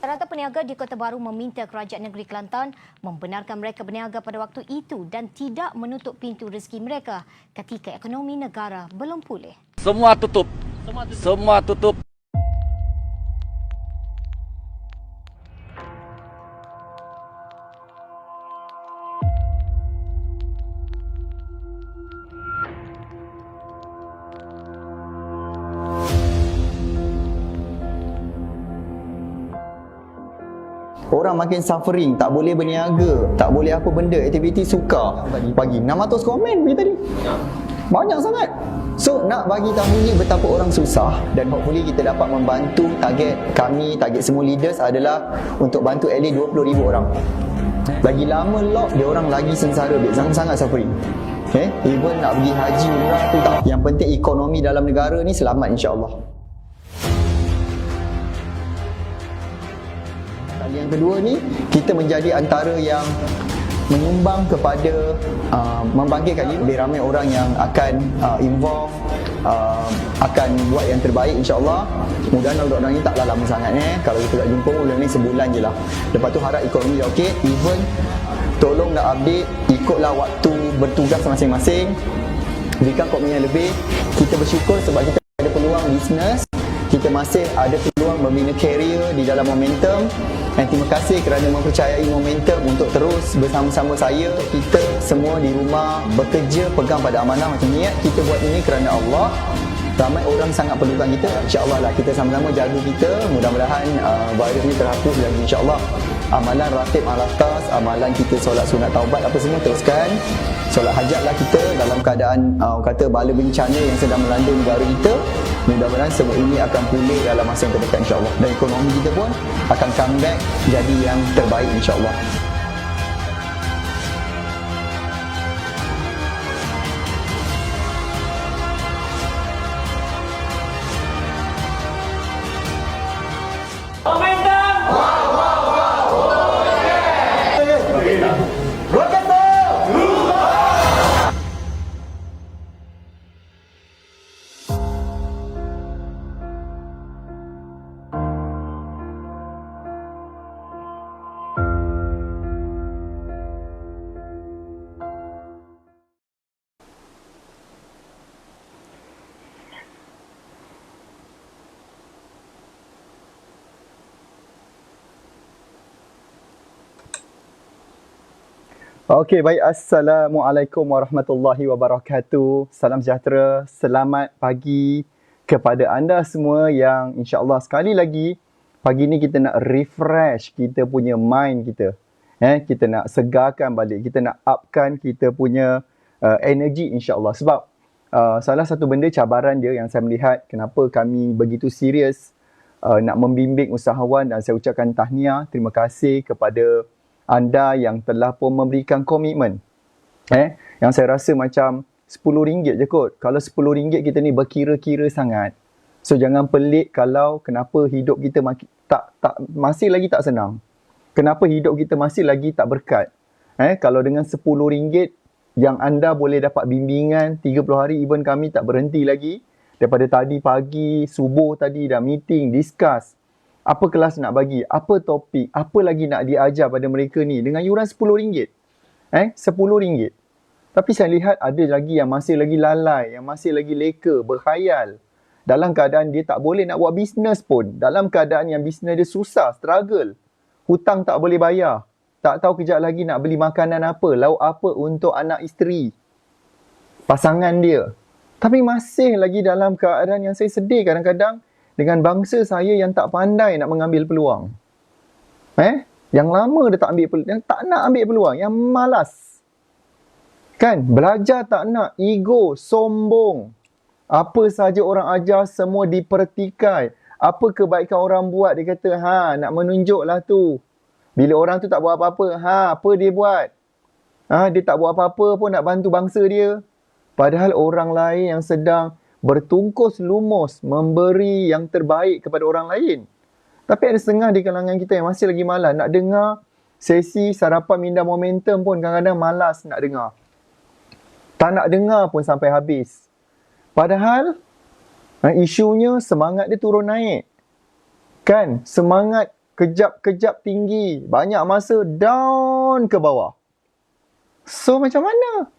Rata peniaga di Kota Baru meminta Kerajaan Negeri Kelantan membenarkan mereka berniaga pada waktu itu dan tidak menutup pintu rezeki mereka ketika ekonomi negara belum pulih. Semua tutup. Semua tutup. Orang makin suffering, tak boleh berniaga, tak boleh apa benda, aktiviti suka. Pagi 600 komen bagi tadi. Banyak sangat. So nak bagi tahu ni betapa orang susah dan hopefully kita dapat membantu. Target kami, target semua leaders adalah untuk bantu at least 20,000 orang. Lagi lama lock, dia orang lagi sengsara, sangat suffering. Even nak pergi haji umrah tu tak. Yang penting ekonomi dalam negara ni selamat, insya-Allah. Yang kedua ni, kita menjadi antara yang menyumbang kepada membangkitkan lebih ramai orang yang akan involve, akan buat yang terbaik, insya-Allah. Mudah-mudahan lockdown ni taklah lama sangat. Kalau kita tak jumpa bulan ni sebulan je lah. Lepas tu harap ekonomi dah okey. Even tolong nak update, ikutlah waktu bertugas masing-masing, berikan komitmen yang lebih. Kita bersyukur sebab kita ada peluang bisnes, kita masih ada peluang membina career di dalam momentum. Dan terima kasih kerana mempercayai momentum untuk terus bersama-sama saya. Kita semua di rumah bekerja, pegang pada amanah macam niat kita buat ini kerana Allah. Ramai orang sangat perlukan kita. InsyaAllah lah kita sama-sama jaga kita. Mudah-mudahan virus ni terhapus lagi, insyaAllah. Amalan ratib al-atas, amalan kita solat sunat taubat apa semua teruskan. Solat hajatlah kita dalam keadaan kata bala bencana yang sedang melanda negara kita. Mudah-mudahan semua ini akan pulih dalam masa yang terdekat, insya-Allah. Dan ekonomi kita pun akan comeback jadi yang terbaik, insya-Allah. Okey, baik. Assalamualaikum warahmatullahi wabarakatuh. Salam sejahtera, selamat pagi kepada anda semua yang insya-Allah sekali lagi pagi ni kita nak refresh kita punya mind kita. Kita nak segarkan balik, kita nak upkan kita punya energy, insya-Allah. Sebab salah satu benda cabaran dia yang saya melihat kenapa kami begitu serius nak membimbing usahawan, dan saya ucapkan tahniah, terima kasih kepada anda yang telah pun memberikan komitmen. Yang saya rasa macam RM10 je kot. Kalau RM10 kita ni berkira-kira sangat. So jangan pelik kalau kenapa hidup kita masih lagi tak senang. Kenapa hidup kita masih lagi tak berkat. Kalau dengan RM10 yang anda boleh dapat bimbingan 30 hari, even kami tak berhenti lagi. Daripada tadi pagi, subuh tadi dah meeting, discuss. Apa kelas nak bagi? Apa topik? Apa lagi nak diajar pada mereka ni dengan yuran RM10? RM10. Tapi saya lihat ada lagi yang masih lagi lalai, yang masih lagi leka, berkhayal. Dalam keadaan dia tak boleh nak buat bisnes pun. Dalam keadaan yang bisnes dia susah, struggle. Hutang tak boleh bayar. Tak tahu kejap lagi nak beli makanan apa, lauk apa untuk anak isteri, pasangan dia. Tapi masih lagi dalam keadaan yang saya sedih kadang-kadang dengan bangsa saya yang tak pandai nak mengambil peluang. Yang lama dia tak ambil peluang, yang tak nak ambil peluang, yang malas. Kan? Belajar tak nak, ego, sombong. Apa saja orang ajar semua dipertikai. Apa kebaikan orang buat, dia kata, nak menunjuklah tu. Bila orang tu tak buat apa-apa, apa dia buat? Dia tak buat apa-apa pun nak bantu bangsa dia. Padahal orang lain yang sedang bertungkus lumus memberi yang terbaik kepada orang lain. Tapi ada setengah di kalangan kita yang masih lagi malas nak dengar sesi sarapan minda momentum pun kadang-kadang malas nak dengar. Tak nak dengar pun sampai habis. Padahal isunya semangat dia turun naik. Kan? Semangat kejap-kejap tinggi, banyak masa down ke bawah. So macam mana?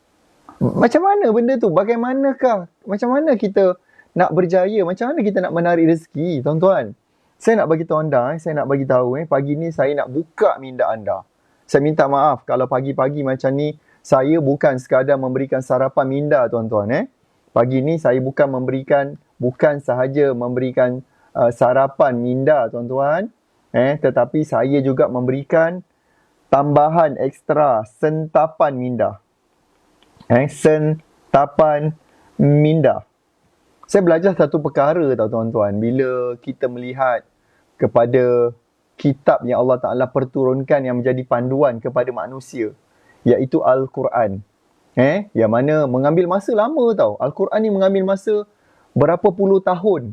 Macam mana benda tu? Bagaimanakah? Macam mana kita nak berjaya? Macam mana kita nak menarik rezeki, tuan-tuan? Saya nak bagi tahu anda, saya nak bagi tahu pagi ni saya nak buka minda anda. Saya minta maaf kalau pagi-pagi macam ni saya bukan sekadar memberikan sarapan minda, tuan-tuan. Pagi ni saya bukan sahaja memberikan sarapan minda, tuan-tuan. Tetapi saya juga memberikan tambahan ekstra sentapan minda. Sentapan minda. Saya belajar satu perkara tau, tuan-tuan. Bila kita melihat kepada kitab yang Allah Ta'ala perturunkan yang menjadi panduan kepada manusia, iaitu Al-Quran. Yang mana mengambil masa lama tau. Al-Quran ni mengambil masa berapa puluh tahun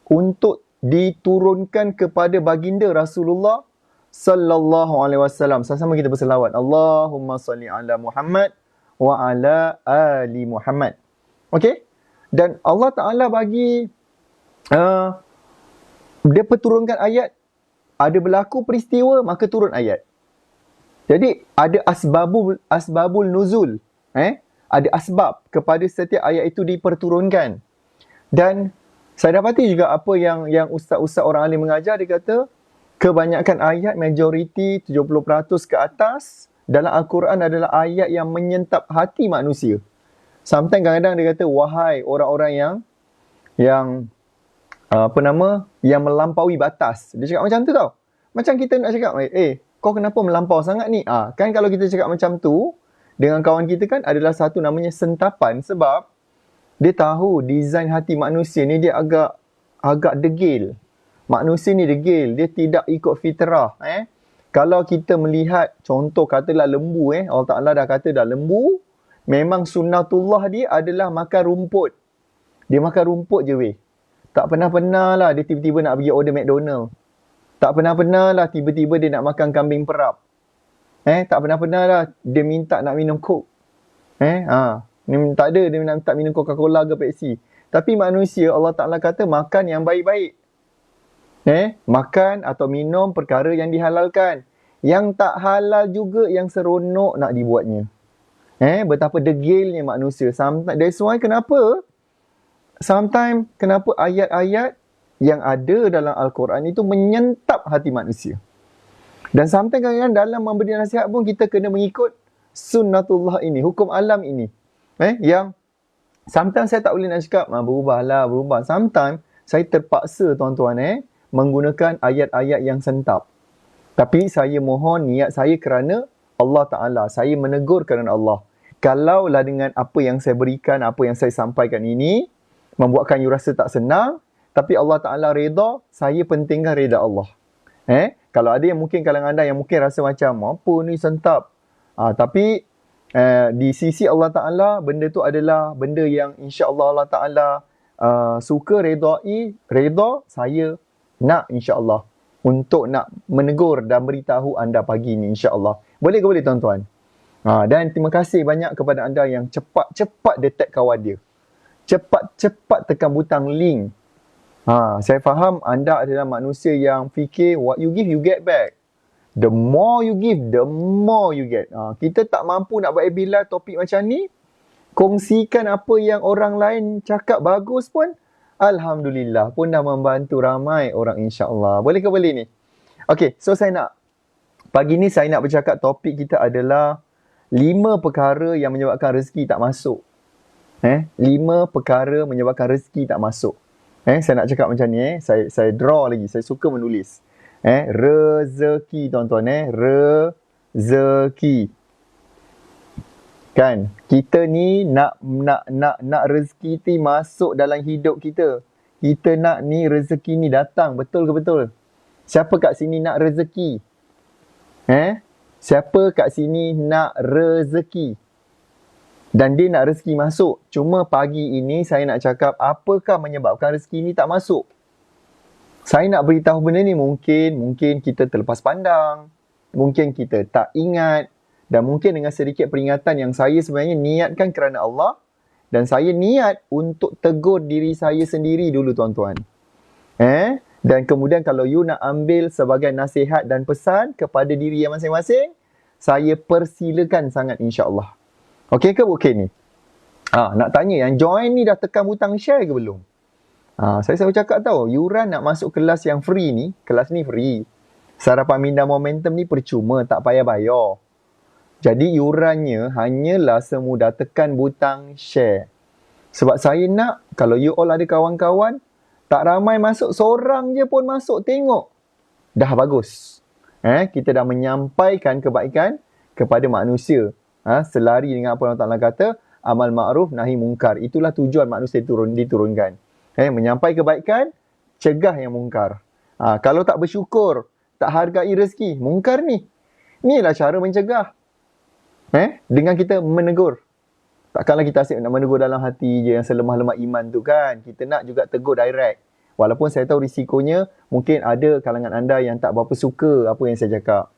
untuk diturunkan kepada baginda Rasulullah sallallahu alaihi wasallam. Sama-sama kita berselawat. Allahumma salli ala Muhammad wa ala ali Muhammad. Okey? Dan Allah Ta'ala bagi dia perturunkan ayat, ada berlaku peristiwa maka turun ayat. Jadi ada asbabul nuzul. Ada asbab kepada setiap ayat itu diperturunkan. Dan saya dapati juga apa yang ustaz-ustaz orang alim mengajar, dia kata kebanyakan ayat, majoriti 70% ke atas dalam Al-Quran adalah ayat yang menyentap hati manusia. Sometimes kadang-kadang dia kata, wahai orang-orang yang melampaui batas. Dia cakap macam tu tau. Macam kita nak cakap, kau kenapa melampau sangat ni? Kan kalau kita cakap macam tu dengan kawan kita kan adalah satu namanya sentapan, sebab dia tahu design hati manusia ni dia agak degil. Manusia ni degil, dia tidak ikut fitrah. Kalau kita melihat contoh katalah lembu, Allah Ta'ala dah kata dah lembu, memang sunnatullah dia adalah makan rumput. Dia makan rumput je weh. Tak pernah-pernah lah dia tiba-tiba nak pergi order McDonald. Tak pernah-pernah lah tiba-tiba dia nak makan kambing perap. Tak pernah-pernah lah dia minta nak minum Coke. Tak ada dia nak minta minum Coca-Cola ke Pepsi. Tapi manusia Allah Ta'ala kata makan yang baik-baik. Makan atau minum perkara yang dihalalkan. Yang tak halal juga yang seronok nak dibuatnya. Betapa degilnya manusia. That's why kenapa ayat-ayat yang ada dalam Al-Quran itu menyentap hati manusia. Dan sometimes kadang-kadang dalam memberi nasihat pun kita kena mengikut sunnatullah ini, hukum alam ini. Yang sometimes saya tak boleh nak cakap, berubah. Sometimes saya terpaksa, tuan-tuan, menggunakan ayat-ayat yang sentap. Tapi saya mohon niat saya kerana Allah Ta'ala. Saya menegur kerana Allah. Kalaulah dengan apa yang saya berikan, apa yang saya sampaikan ini, membuatkan you rasa tak senang, tapi Allah Ta'ala reda, saya pentingkan reda Allah. Kalau ada yang mungkin kalangan anda yang mungkin rasa macam, apa ni sentap. Tapi di sisi Allah Ta'ala, benda tu adalah benda yang insya-Allah Allah Ta'ala suka reda, saya nak insya-Allah untuk nak menegur dan beritahu anda pagi ni insya-Allah. Boleh ke boleh, tuan-tuan? Dan terima kasih banyak kepada anda yang cepat detect kawan dia. Cepat tekan butang link. Saya faham anda adalah manusia yang fikir what you give you get back. The more you give, the more you get. Kita tak mampu nak buat ebilah topik macam ni. Kongsikan apa yang orang lain cakap bagus pun, alhamdulillah pun dah membantu ramai orang insya-Allah. Boleh ke boleh ni? Okey, so pagi ni saya nak bercakap topik kita adalah 5 perkara yang menyebabkan rezeki tak masuk. 5 perkara menyebabkan rezeki tak masuk. Saya nak cakap macam ni, saya draw lagi, saya suka menulis. Rezeki, tuan-tuan, rezeki. Kan, kita ni nak rezeki ni masuk dalam hidup kita. Kita nak ni rezeki ni datang, betul ke betul? Siapa kat sini nak rezeki? Siapa kat sini nak rezeki? Dan dia nak rezeki masuk. Cuma pagi ini saya nak cakap apakah menyebabkan rezeki ni tak masuk. Saya nak beritahu benda ni mungkin kita terlepas pandang. Mungkin kita tak ingat. Dan mungkin dengan sedikit peringatan yang saya sebenarnya niatkan kerana Allah. Dan saya niat untuk tegur diri saya sendiri dulu, tuan-tuan. Dan kemudian kalau you nak ambil sebagai nasihat dan pesan kepada diri yang masing-masing, saya persilakan sangat insya-Allah. Okey ke okey ni? Nak tanya yang join ni dah tekan butang share ke belum? Saya selalu cakap tau, yuran nak masuk kelas yang free ni, kelas ni free. Sarapan minda momentum ni percuma, tak payah bayar. Jadi yurannya hanyalah semudah tekan butang share. Sebab saya nak, kalau you all ada kawan-kawan, tak ramai masuk, seorang je pun masuk, tengok. Dah bagus. Kita dah menyampaikan kebaikan kepada manusia. Selari dengan apa Allah Ta'ala kata, amal ma'ruf nahi mungkar. Itulah tujuan manusia diturunkan. Menyampai kebaikan, cegah yang mungkar. Kalau tak bersyukur, tak hargai rezeki, mungkar ni. Inilah cara mencegah. Dengan kita menegur. Takkanlah kita asyik nak menegur dalam hati je yang selemah-lemah iman tu kan. Kita nak juga tegur direct. Walaupun saya tahu risikonya, mungkin ada kalangan anda yang tak berapa suka apa yang saya cakap.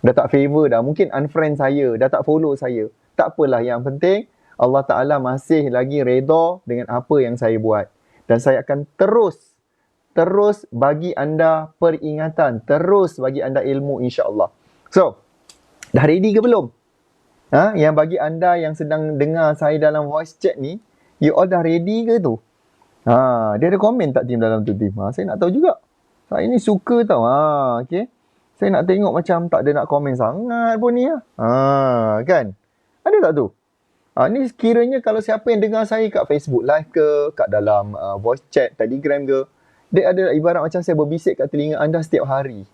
Dah tak favor dah. Mungkin unfriend saya, dah tak follow saya. Tak apalah, yang penting Allah Ta'ala masih lagi redha dengan apa yang saya buat. Dan saya akan terus bagi anda peringatan. Terus bagi anda ilmu insya-Allah. So, dah ready ke belum? Yang bagi anda yang sedang dengar saya dalam voice chat ni, you all dah ready ke tu? Dia ada komen tak team dalam tu team? Saya nak tahu juga. Saya ni suka tau. Okay. Saya nak tengok macam tak ada nak komen sangat pun ni. Kan? Ada tak tu? Ni kiranya kalau siapa yang dengar saya kat Facebook live ke, kat dalam voice chat, Telegram ke, dia ada ibarat macam saya berbisik kat telinga anda setiap hari.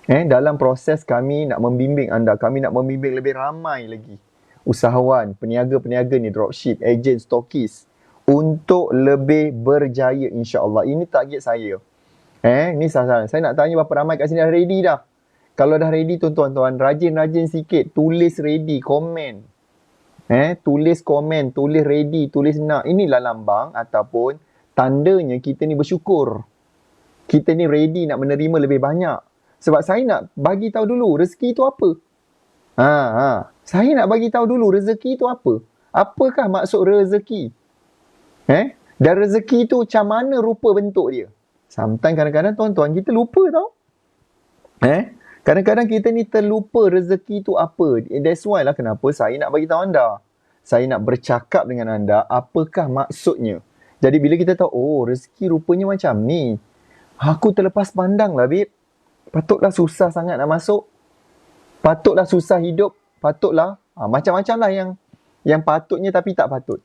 Dalam proses kami nak membimbing anda, kami nak membimbing lebih ramai lagi usahawan, peniaga-peniaga ni, dropship, agent, stokis untuk lebih berjaya insya-Allah. Ini target saya. Ni sasaran. Saya nak tanya berapa ramai kat sini dah ready dah? Kalau dah ready tuan-tuan, rajin-rajin sikit, tulis ready, komen. Tulis komen, tulis ready, tulis nak. Inilah lambang ataupun tandanya kita ni bersyukur. Kita ni ready nak menerima lebih banyak. Sebab saya nak bagi tahu dulu rezeki itu apa. Saya nak bagi tahu dulu rezeki itu apa. Apakah maksud rezeki? Dan rezeki itu macam mana rupa bentuk dia? Sometimes kadang-kadang tuan-tuan kita lupa tau. Kadang-kadang kita ni terlupa rezeki itu apa. That's why lah kenapa saya nak bagi tahu anda. Saya nak bercakap dengan anda apakah maksudnya. Jadi bila kita tahu, oh rezeki rupanya macam ni. Aku terlepas pandang lah babe. Patutlah susah sangat nak masuk. Patutlah susah hidup. Patutlah. Macam-macam lah yang patutnya tapi tak patut.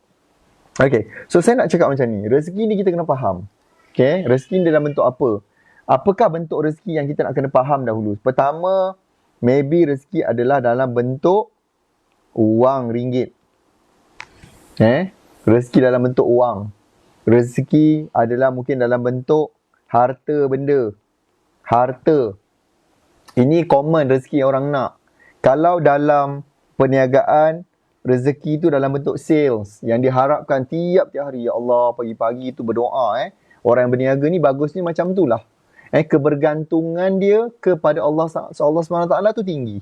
Okay. So saya nak cakap macam ni. Rezeki ni kita kena faham. Okay. Rezeki ni dalam bentuk apa? Apakah bentuk rezeki yang kita nak kena faham dahulu? Pertama, maybe rezeki adalah dalam bentuk wang ringgit. Rezeki dalam bentuk wang. Rezeki adalah mungkin dalam bentuk harta benda. Harta. Ini common rezeki yang orang nak. Kalau dalam perniagaan, rezeki itu dalam bentuk sales. Yang diharapkan tiap-tiap hari. Ya Allah, pagi-pagi itu berdoa. Orang yang berniaga ni bagusnya macam itulah. Kebergantungan dia kepada Allah SWT tu tinggi.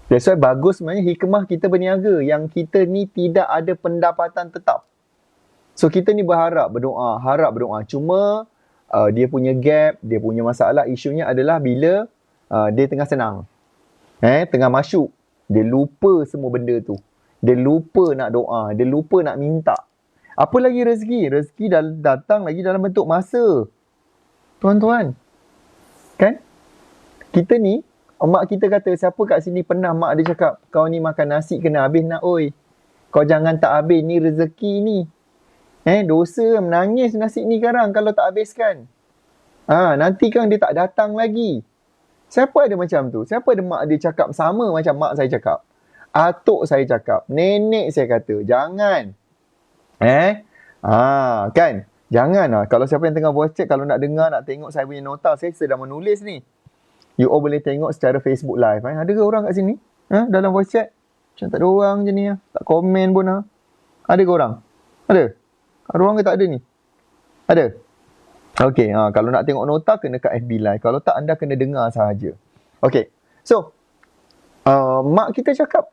That's why bagus sebenarnya hikmah kita berniaga. Yang kita ni tidak ada pendapatan tetap. So kita ni berharap berdoa. Cuma dia punya gap, dia punya masalah, isunya adalah bila dia tengah senang. Tengah masyuk. Dia lupa semua benda tu. Dia lupa nak doa. Dia lupa nak minta. Apa lagi rezeki? Rezeki datang lagi dalam bentuk masa. Tuan-tuan. Kan? Kita ni, mak kita kata, siapa kat sini pernah mak dia cakap, kau ni makan nasi kena habis nak oi. Kau jangan tak habis, ni rezeki ni. Dosa menangis nasi ni sekarang kalau tak habiskan. Nanti kan dia tak datang lagi. Siapa ada macam tu? Siapa ada mak dia cakap sama macam mak saya cakap? Atuk saya cakap. Nenek saya kata. Jangan. Kan? Jangan lah. Kalau siapa yang tengah voice chat, kalau nak dengar, nak tengok saya punya nota, saya sedang menulis ni. You all boleh tengok secara Facebook live. Ada ke orang kat sini? Dalam voice chat? Macam tak ada orang je ni. Tak komen pun. Ada ke orang? Ada? Ada orang ke tak ada ni? Ada? Okay. Kalau nak tengok nota, kena kat FB live. Kalau tak, anda kena dengar sahaja. Okay. So, mak kita cakap,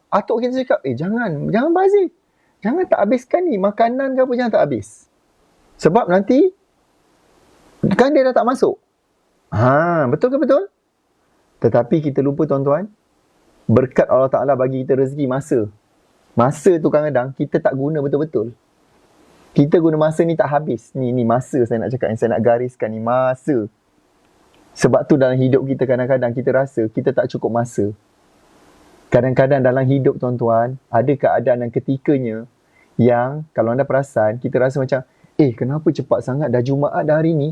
atuk kita cakap, jangan bazir. Jangan tak habiskan ni. Makanan ke apa, jangan tak habis. Sebab nanti, Kan dia dah tak masuk. Betul ke betul? Tetapi kita lupa tuan-tuan, berkat Allah Ta'ala bagi kita rezeki masa. Masa tu kadang-kadang kita tak guna betul-betul. Kita guna masa ni tak habis. Ni masa saya nak cakap, yang saya nak gariskan ni, masa. Sebab tu dalam hidup kita kadang-kadang kita rasa kita tak cukup masa. Kadang-kadang dalam hidup tuan-tuan, ada keadaan dan ketikanya yang kalau anda perasan, kita rasa macam, kenapa cepat sangat dah Jumaat dah hari ni?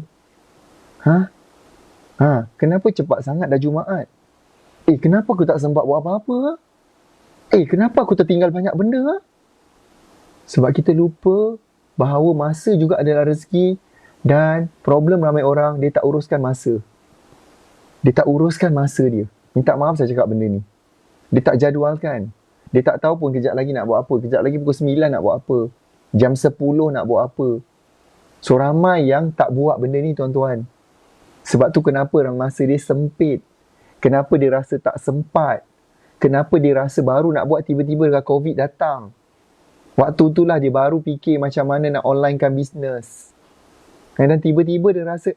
Kenapa cepat sangat dah Jumaat? Kenapa aku tak sempat buat apa-apa? Kenapa aku tertinggal banyak benda? Sebab kita lupa bahawa masa juga adalah rezeki, dan problem ramai orang, dia tak uruskan masa. Dia tak uruskan masa dia. Minta maaf saya cakap benda ni. Dia tak jadualkan. Dia tak tahu pun kejap lagi nak buat apa. Kejap lagi pukul 9 nak buat apa. Jam 10 nak buat apa. So ramai yang tak buat benda ni tuan-tuan. Sebab tu kenapa masa dia sempit. Kenapa dia rasa tak sempat. Kenapa dia rasa baru nak buat tiba-tiba COVID datang. Waktu itulah dia baru fikir macam mana nak onlinekan bisnes. Dan tiba-tiba dia rasa,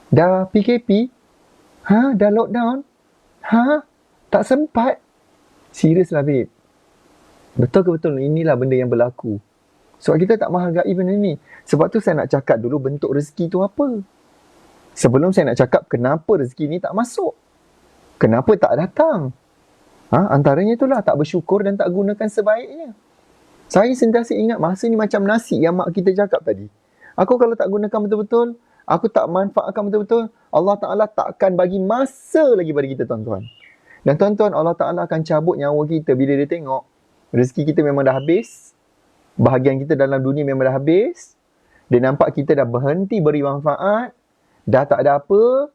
dah PKP? Dah lockdown? Tak sempat? Serius lah babe. Betul ke betul? Inilah benda yang berlaku. Sebab kita tak menghargai benda ni. Sebab tu saya nak cakap dulu bentuk rezeki tu apa. Sebelum saya nak cakap kenapa rezeki ni tak masuk. Kenapa tak datang. Antaranya itulah tak bersyukur dan tak gunakan sebaiknya. Saya sentiasa ingat masa ni macam nasi yang mak kita cakap tadi. Aku kalau tak gunakan betul-betul, aku tak manfaatkan betul-betul, Allah Ta'ala takkan bagi masa lagi pada kita tuan-tuan. Dan tuan-tuan, Allah Ta'ala akan cabut nyawa kita bila dia tengok rezeki kita memang dah habis, bahagian kita dalam dunia memang dah habis, dia nampak kita dah berhenti beri manfaat, dah tak ada apa,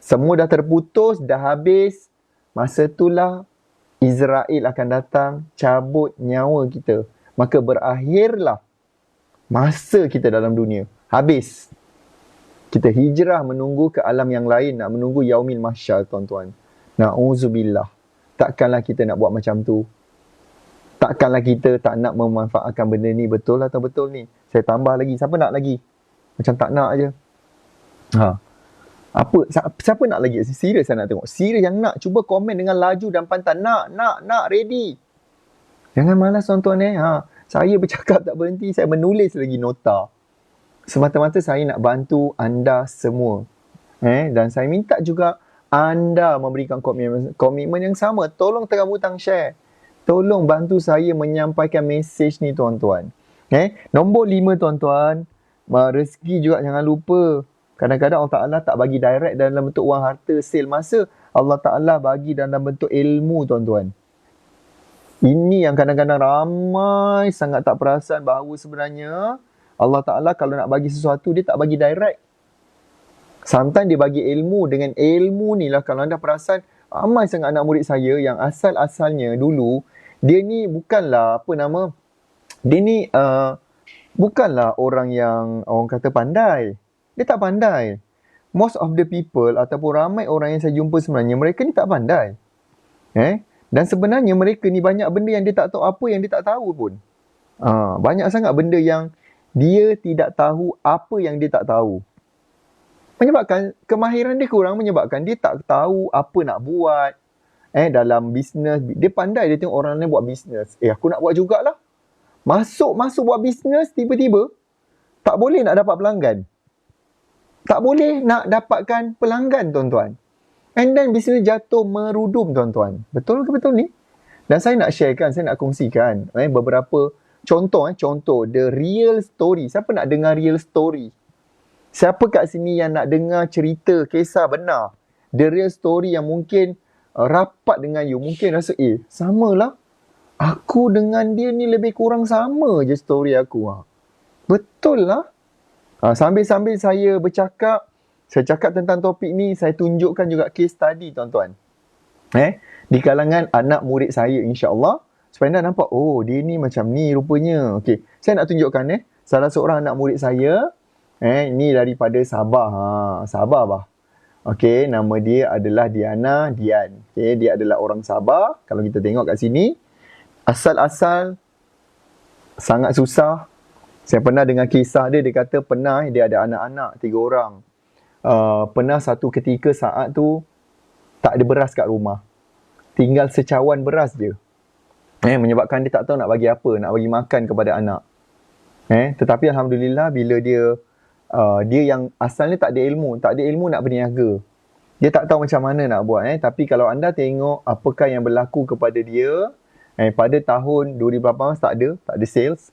semua dah terputus, dah habis. Masa itulah Israel akan datang cabut nyawa kita. Maka berakhirlah masa kita dalam dunia. Habis. Kita hijrah menunggu ke alam yang lain, nak menunggu yaumil mahsyar tuan-tuan. Na'udzubillah. Takkanlah kita nak buat macam tu. Takkanlah kita tak nak memanfaatkan benda ni. Betul atau betul ni? Saya tambah lagi. Siapa nak lagi? Macam tak nak je. Siapa nak lagi? Serius saya nak tengok. Serius yang nak. Cuba komen dengan laju dan pantang. Nak, ready. Jangan malas tuan-tuan Saya bercakap tak berhenti. Saya menulis lagi nota. Semata-mata saya nak bantu anda semua. Dan saya minta juga anda memberikan komitmen yang sama. Tolong tekan butang share. Tolong bantu saya menyampaikan mesej ni tuan-tuan. Nombor 5 tuan-tuan. Rezeki juga jangan lupa. Kadang-kadang Allah Ta'ala tak bagi direct dalam bentuk wang harta, sale masa. Allah Ta'ala bagi dalam bentuk ilmu tuan-tuan. Ini yang kadang-kadang ramai sangat tak perasan bahawa sebenarnya Allah Ta'ala kalau nak bagi sesuatu, dia tak bagi direct. Sometimes dia bagi ilmu. Dengan ilmu ni lah kalau anda perasan, ramai sangat anak murid saya yang asal-asalnya dulu, dia ni bukanlah bukanlah orang yang orang kata pandai. Dia tak pandai. Most of the people ataupun ramai orang yang saya jumpa sebenarnya, mereka ni tak pandai. Dan sebenarnya mereka ni banyak benda yang dia tak tahu, apa yang dia tak tahu pun. Banyak sangat benda yang dia tidak tahu, apa yang dia tak tahu. Menyebabkan kemahiran dia kurang, menyebabkan dia tak tahu apa nak buat. Dalam bisnes, dia pandai, dia tengok orang lain buat bisnes. Aku nak buat jugalah. Masuk buat bisnes, tiba-tiba tak boleh nak dapat pelanggan. Tak boleh nak dapatkan pelanggan tuan-tuan. And then bisnes jatuh merudum tuan-tuan. Betul ke betul ni? Dan saya nak sharekan, saya nak kongsikan beberapa contoh, the real story. Siapa nak dengar real story? Siapa kat sini yang nak dengar cerita, kisah benar? The real story yang mungkin rapat dengan you. Mungkin rasa, samalah. Aku dengan dia ni lebih kurang sama je story aku. Betul lah. Sambil-sambil saya bercakap, saya cakap tentang topik ni, saya tunjukkan juga case study tuan-tuan. Di kalangan anak murid saya insya-Allah, supaya anda nampak, dia ni macam ni rupanya. Okey, saya nak tunjukkan salah seorang anak murid saya, ni daripada Sabah. Sabah bah. Okey, nama dia adalah Diana Dian. Okey, dia adalah orang Sabah. Kalau kita tengok kat sini, asal-asal sangat susah. Saya pernah dengar kisah dia, dia kata pernah dia ada anak-anak 3 orang. Pernah satu ketika saat tu tak ada beras kat rumah. Tinggal secawan beras je. Menyebabkan dia tak tahu nak bagi apa, nak bagi makan kepada anak. Tetapi Alhamdulillah bila dia yang asalnya tak ada ilmu nak berniaga. Dia tak tahu macam mana nak buat. Tapi kalau anda tengok apakah yang berlaku kepada dia, pada tahun 2018 tak ada sales.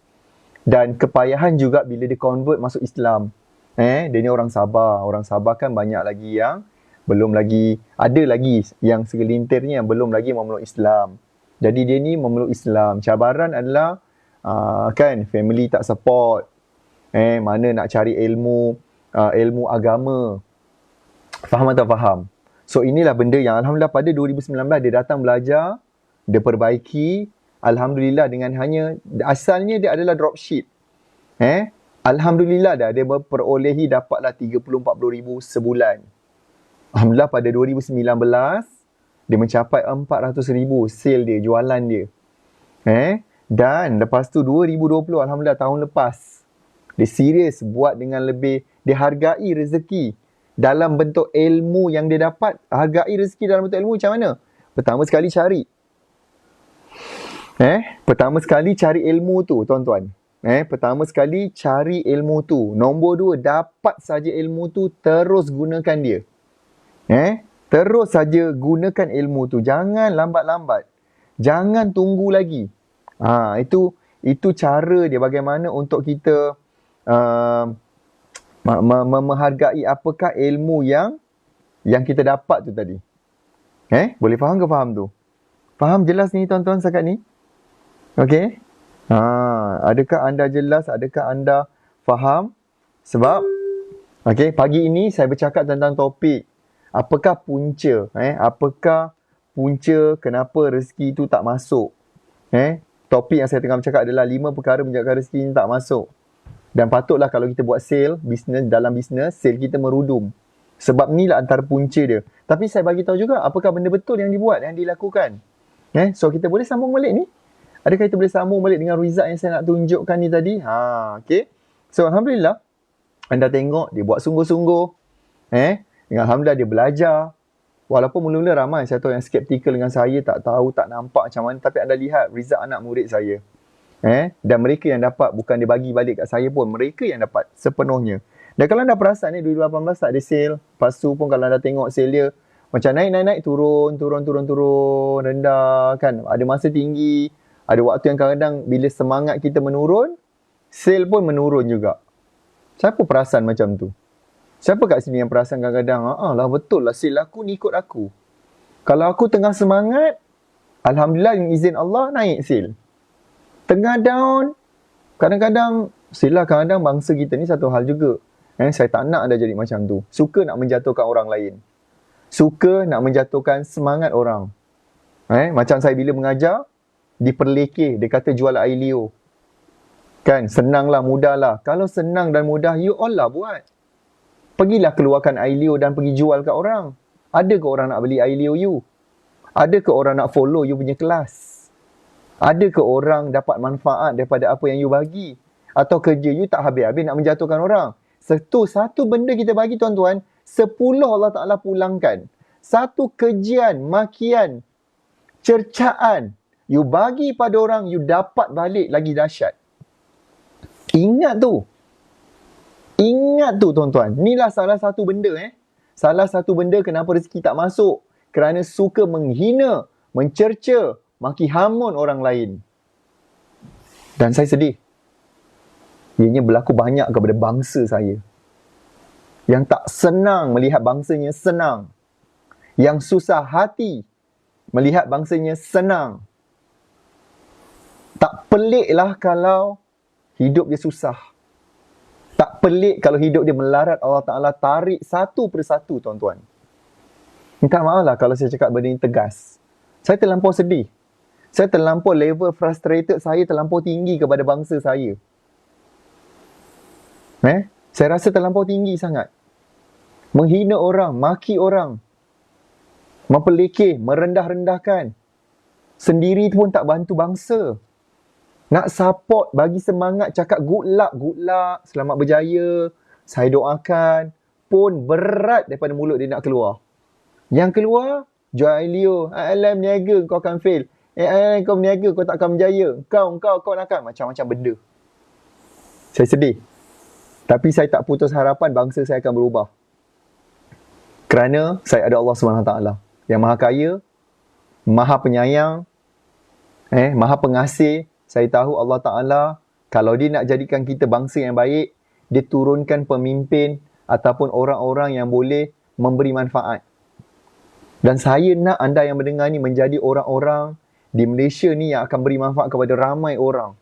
Dan kepayahan juga bila dia convert masuk Islam. Dia ni orang Sabah. Orang Sabah kan banyak lagi yang belum lagi, ada lagi yang segelintirnya yang belum lagi memeluk Islam. Jadi dia ni memeluk Islam. Cabaran adalah kan family tak support. Mana nak cari ilmu agama. Faham atau faham? So inilah benda yang Alhamdulillah pada 2019 dia datang belajar, dia perbaiki. Alhamdulillah dengan hanya, asalnya dia adalah dropship. Alhamdulillah dia perolehi dapatlah 30-40 ribu sebulan. Alhamdulillah pada 2019 dia mencapai 400 ribu sale dia, jualan dia. Dan lepas tu 2020 Alhamdulillah tahun lepas, dia serius buat dengan lebih, dia hargai rezeki dalam bentuk ilmu yang dia dapat. Hargai rezeki dalam bentuk ilmu macam mana? Pertama sekali cari. Pertama sekali cari ilmu tu, tuan-tuan. Pertama sekali cari ilmu tu. Nombor 2, dapat saja ilmu tu, terus gunakan dia. Terus saja gunakan ilmu tu. Jangan lambat-lambat. Jangan tunggu lagi. Itu cara dia bagaimana untuk kita menghargai apakah ilmu yang kita dapat tu tadi. Boleh faham ke faham tu? Faham jelas ni tuan-tuan setakat ni? Okey? Adakah anda jelas? Adakah anda faham? Sebab pagi ini saya bercakap tentang topik apakah punca? Apakah punca kenapa rezeki itu tak masuk? Topik yang saya tengah bercakap adalah 5 perkara menyebabkan rezeki ini tak masuk. Dan patutlah kalau kita buat sale, dalam bisnes, sale kita merudum. Sebab inilah antara punca dia. Tapi saya bagi tahu juga apakah benda betul yang dibuat, yang dilakukan. So kita boleh sambung balik ni. Adakah kita boleh sambung balik dengan result yang saya nak tunjukkan ni tadi? Okay. So Alhamdulillah, anda tengok dia buat sungguh-sungguh. Dengan Alhamdulillah dia belajar. Walaupun mula-mula ramai saya tahu yang skeptikal dengan saya, tak tahu, tak nampak macam mana. Tapi anda lihat result anak murid saya. Dan mereka yang dapat, bukan dia bagi balik kat saya pun, mereka yang dapat sepenuhnya. Dan kalau anda perasan ni 2018 tak ada sale. Lepas tu pun kalau anda tengok sale dia macam naik, turun, rendah kan. Ada masa tinggi, ada waktu yang kadang-kadang bila semangat kita menurun, sale pun menurun juga. Siapa perasan macam tu? Siapa kat sini yang perasan kadang-kadang, lah betul lah sale aku ni ikut aku. Kalau aku tengah semangat, Alhamdulillah dengan izin Allah naik sale. Tengah down, kadang-kadang, silah kadang-kadang bangsa kita ni satu hal juga. Saya tak nak anda jadi macam tu. Suka nak menjatuhkan orang lain. Suka nak menjatuhkan semangat orang. Macam saya bila mengajar, diperlekeh, dia kata jual air leo. Kan, senanglah, mudahlah. Kalau senang dan mudah, you all lah buat. Pergilah keluarkan air leo dan pergi jual kat orang. Ada ke orang nak beli air leo you? Ada ke orang nak follow you punya kelas? Ada ke orang dapat manfaat daripada apa yang you bagi? Atau kerja you tak habis-habis nak menjatuhkan orang? Satu benda kita bagi tuan-tuan, 10 Allah Ta'ala pulangkan. Satu kejian, makian, cercaan, you bagi pada orang, you dapat balik lagi dahsyat. Ingat tu. Ingat tu tuan-tuan. Inilah salah satu benda Salah satu benda kenapa rezeki tak masuk. Kerana suka menghina, mencerca, maki hamun orang lain. Dan saya sedih. Ianya berlaku banyak kepada bangsa saya. Yang tak senang melihat bangsanya senang. Yang susah hati melihat bangsanya senang. Tak peliklah kalau hidup dia susah. Tak pelik kalau hidup dia melarat, Allah Ta'ala tarik satu persatu tuan-tuan. Minta maaf lah kalau saya cakap benda ini tegas. Saya terlampau sedih. Saya terlampau level frustrated saya terlampau tinggi kepada bangsa saya. Saya rasa terlampau tinggi sangat. Menghina orang, maki orang. Mempelekeh, merendah-rendahkan. Sendiri pun tak bantu bangsa. Nak support, bagi semangat, cakap good luck, selamat berjaya, saya doakan, pun berat daripada mulut dia nak keluar. Yang keluar, Joelio, alam niaga kau akan fail. Kau berniaga kau tak akan berjaya. Kau nak macam-macam benda. Saya sedih. Tapi saya tak putus harapan bangsa saya akan berubah. Kerana saya ada Allah SWT yang Maha Kaya, Maha Penyayang, Maha Pengasih. Saya tahu Allah Ta'ala, kalau dia nak jadikan kita bangsa yang baik, dia turunkan pemimpin ataupun orang-orang yang boleh memberi manfaat. Dan saya nak anda yang mendengar ni menjadi orang-orang di Malaysia ni yang akan beri manfaat kepada ramai orang.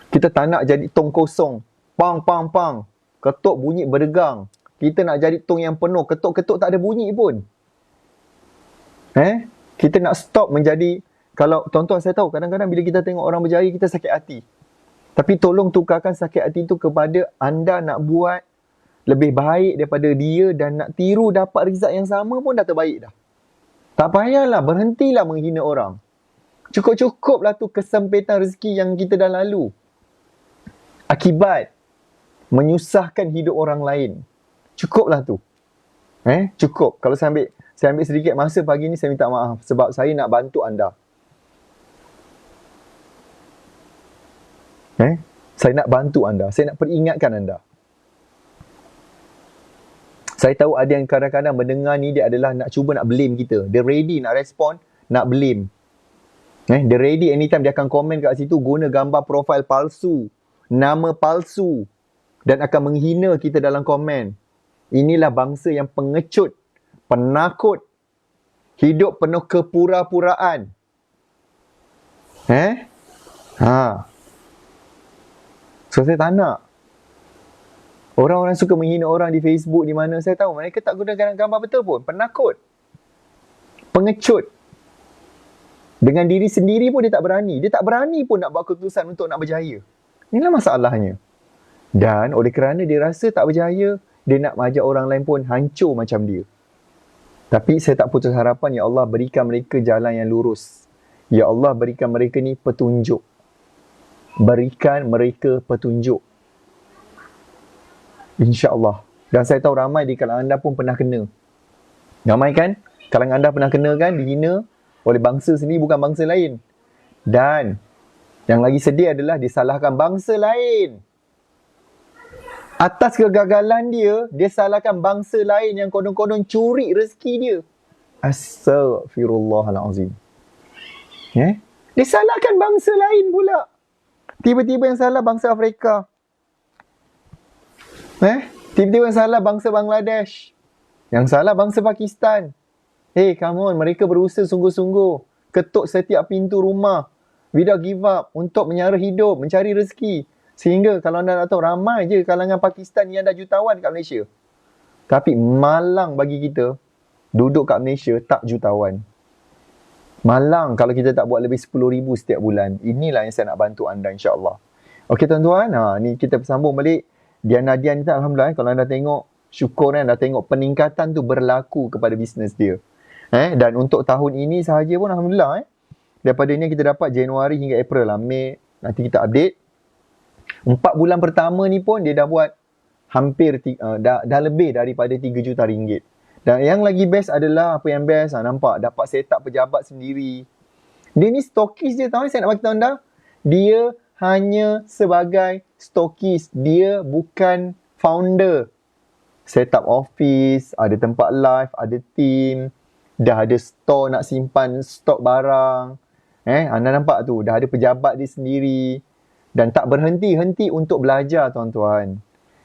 Kita tak nak jadi tong kosong. Pang. Ketuk bunyi berdegang. Kita nak jadi tong yang penuh. Ketuk-ketuk tak ada bunyi pun. Kita nak stop menjadi... Kalau tuan-tuan saya tahu, kadang-kadang bila kita tengok orang berjaya, kita sakit hati. Tapi tolong tukarkan sakit hati itu kepada anda nak buat lebih baik daripada dia dan nak tiru dapat result yang sama pun dah terbaik dah. Tak payahlah, berhentilah menghina orang. Cukup-cukuplah tu kesempitan rezeki yang kita dah lalu. Akibat menyusahkan hidup orang lain. Cukuplah tu. Cukup. Kalau saya ambil sedikit masa pagi ni, saya minta maaf sebab saya nak bantu anda. Saya nak bantu anda. Saya nak peringatkan anda. Saya tahu ada yang kadang-kadang mendengar ni, dia adalah nak cuba nak blame kita. Dia ready nak respon, nak blame. Dia ready anytime dia akan komen kat situ guna gambar profil palsu, nama palsu dan akan menghina kita dalam komen. Inilah bangsa yang pengecut, penakut, hidup penuh kepura-puraan. So saya tak nak. Orang-orang suka menghina orang di Facebook, di mana saya tahu mereka tak gunakan gambar betul pun. Penakut. Pengecut. Dengan diri sendiri pun dia tak berani. Dia tak berani pun nak buat keputusan untuk nak berjaya. Inilah masalahnya. Dan oleh kerana dia rasa tak berjaya, dia nak mengajak orang lain pun hancur macam dia. Tapi saya tak putus harapan, ya Allah berikan mereka jalan yang lurus. Ya Allah berikan mereka ni petunjuk. Berikan mereka petunjuk. InsyaAllah. Dan saya tahu ramai di kalangan anda pun pernah kena. Ramai kan? Kalangan anda pernah kena kan? Dihina oleh bangsa sendiri, bukan bangsa lain. Dan yang lagi sedih adalah disalahkan bangsa lain. Atas kegagalan dia, dia salahkan bangsa lain yang konon-konon curi rezeki dia. Astaghfirullahalazim. Dia salahkan bangsa lain pula. Tiba-tiba yang salah bangsa Afrika. Tiba-tiba yang salah bangsa Bangladesh. Yang salah bangsa Pakistan. Come on, mereka berusaha sungguh-sungguh. Ketuk setiap pintu rumah. Without give up. Untuk menyara hidup, mencari rezeki. Sehingga kalau anda nak tahu, ramai je kalangan Pakistan yang dah jutawan kat Malaysia. Tapi malang bagi kita, duduk kat Malaysia tak jutawan. Malang kalau kita tak buat lebih 10,000 setiap bulan. Inilah yang saya nak bantu anda insyaAllah. Okey tuan-tuan, ni kita bersambung balik. Dian-Dian ni alhamdulillah, kalau anda tengok, syukur anda tengok peningkatan tu berlaku kepada bisnes dia. Dan untuk tahun ini sahaja pun alhamdulillah. Daripada ni kita dapat Januari hingga April lah. Mei, nanti kita update. 4 bulan pertama ni pun dia dah buat hampir, dah lebih daripada 3 juta ringgit. Dan yang lagi best adalah, apa yang best, nampak dapat set up pejabat sendiri. Dia ni stokis je tahu, saya nak bagi tahu anda. Dia hanya sebagai stokis, dia bukan founder. Set up office, ada tempat live, ada team, dah ada store nak simpan stok barang. Anda nampak tu, dah ada pejabat dia sendiri. Dan tak berhenti-henti untuk belajar tuan-tuan.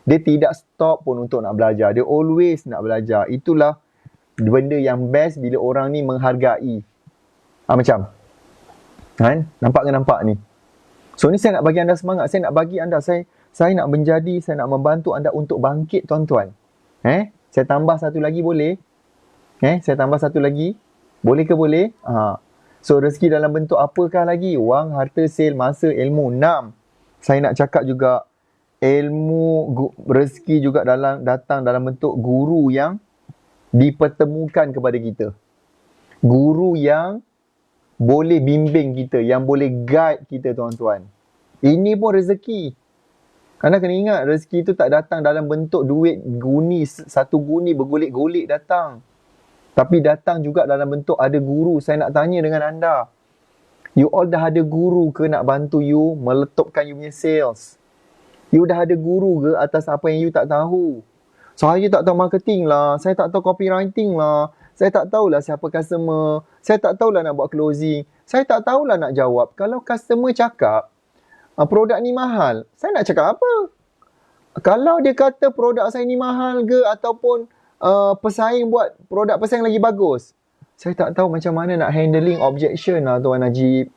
Dia tidak stop pun untuk nak belajar. Dia always nak belajar. Itulah benda yang best bila orang ni menghargai. Macam. Nampak ke nampak ni? So ni saya nak bagi anda semangat. Saya nak bagi anda. Saya nak menjadi, saya nak membantu anda untuk bangkit tuan-tuan. Saya tambah satu lagi boleh? Saya tambah satu lagi? Boleh ke boleh? So rezeki dalam bentuk apakah lagi? Wang, harta, sel, masa, ilmu. 6. Saya nak cakap juga ilmu, rezeki juga datang dalam bentuk guru yang dipertemukan kepada kita. Guru yang boleh bimbing kita, yang boleh guide kita tuan-tuan. Ini pun rezeki. Anda kena ingat, rezeki itu tak datang dalam bentuk duit guni, satu guni bergulik-gulik datang. Tapi datang juga dalam bentuk ada guru. Saya nak tanya dengan anda. You all dah ada guru ke nak bantu you meletupkan you punya sales? You dah ada guru ke atas apa yang you tak tahu? Saya tak tahu marketing lah. Saya tak tahu copywriting lah. Saya tak tahulah siapa customer. Saya tak tahulah nak buat closing. Saya tak tahulah nak jawab. Kalau customer cakap, produk ni mahal, saya nak cakap apa? Kalau dia kata produk saya ni mahal ke ataupun pesaing buat produk pesaing lagi bagus, saya tak tahu macam mana nak handling objection lah Tuan Najib.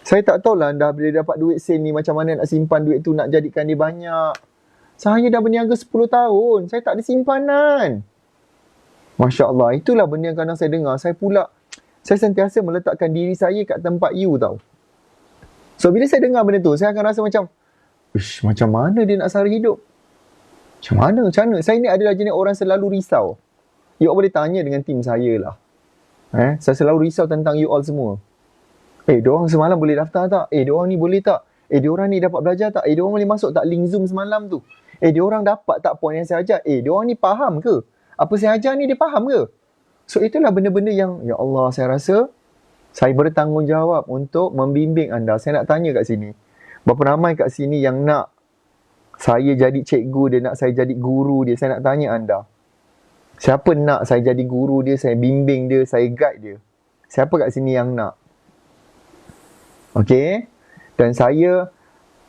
Saya tak tahulah dah bila dapat duit sen ni macam mana nak simpan duit tu nak jadikan dia banyak. Saya dah berniaga 10 tahun. Saya tak ada simpanan. Masya Allah. Itulah benda yang kadang saya dengar. Saya sentiasa meletakkan diri saya kat tempat you tau. So bila saya dengar benda tu, saya akan rasa macam, ish, macam mana dia nak sara hidup? Macam mana? Saya ni adalah jenis orang selalu risau. You all boleh tanya dengan tim saya lah. Saya selalu risau tentang you all semua. Diorang semalam boleh daftar tak? Diorang ni boleh tak? Diorang ni dapat belajar tak? Diorang boleh masuk tak link Zoom semalam tu? Diorang dapat tak poin yang saya ajar? Diorang ni faham ke? Apa saya ajar ni dia faham ke? So itulah benda-benda yang, ya Allah, saya rasa saya bertanggungjawab untuk membimbing anda. Saya nak tanya kat sini. Berapa ramai kat sini yang nak saya jadi cikgu dia, nak saya jadi guru dia? Saya nak tanya anda. Siapa nak saya jadi guru dia, saya bimbing dia, saya guide dia? Siapa kat sini yang nak? Okey? Dan saya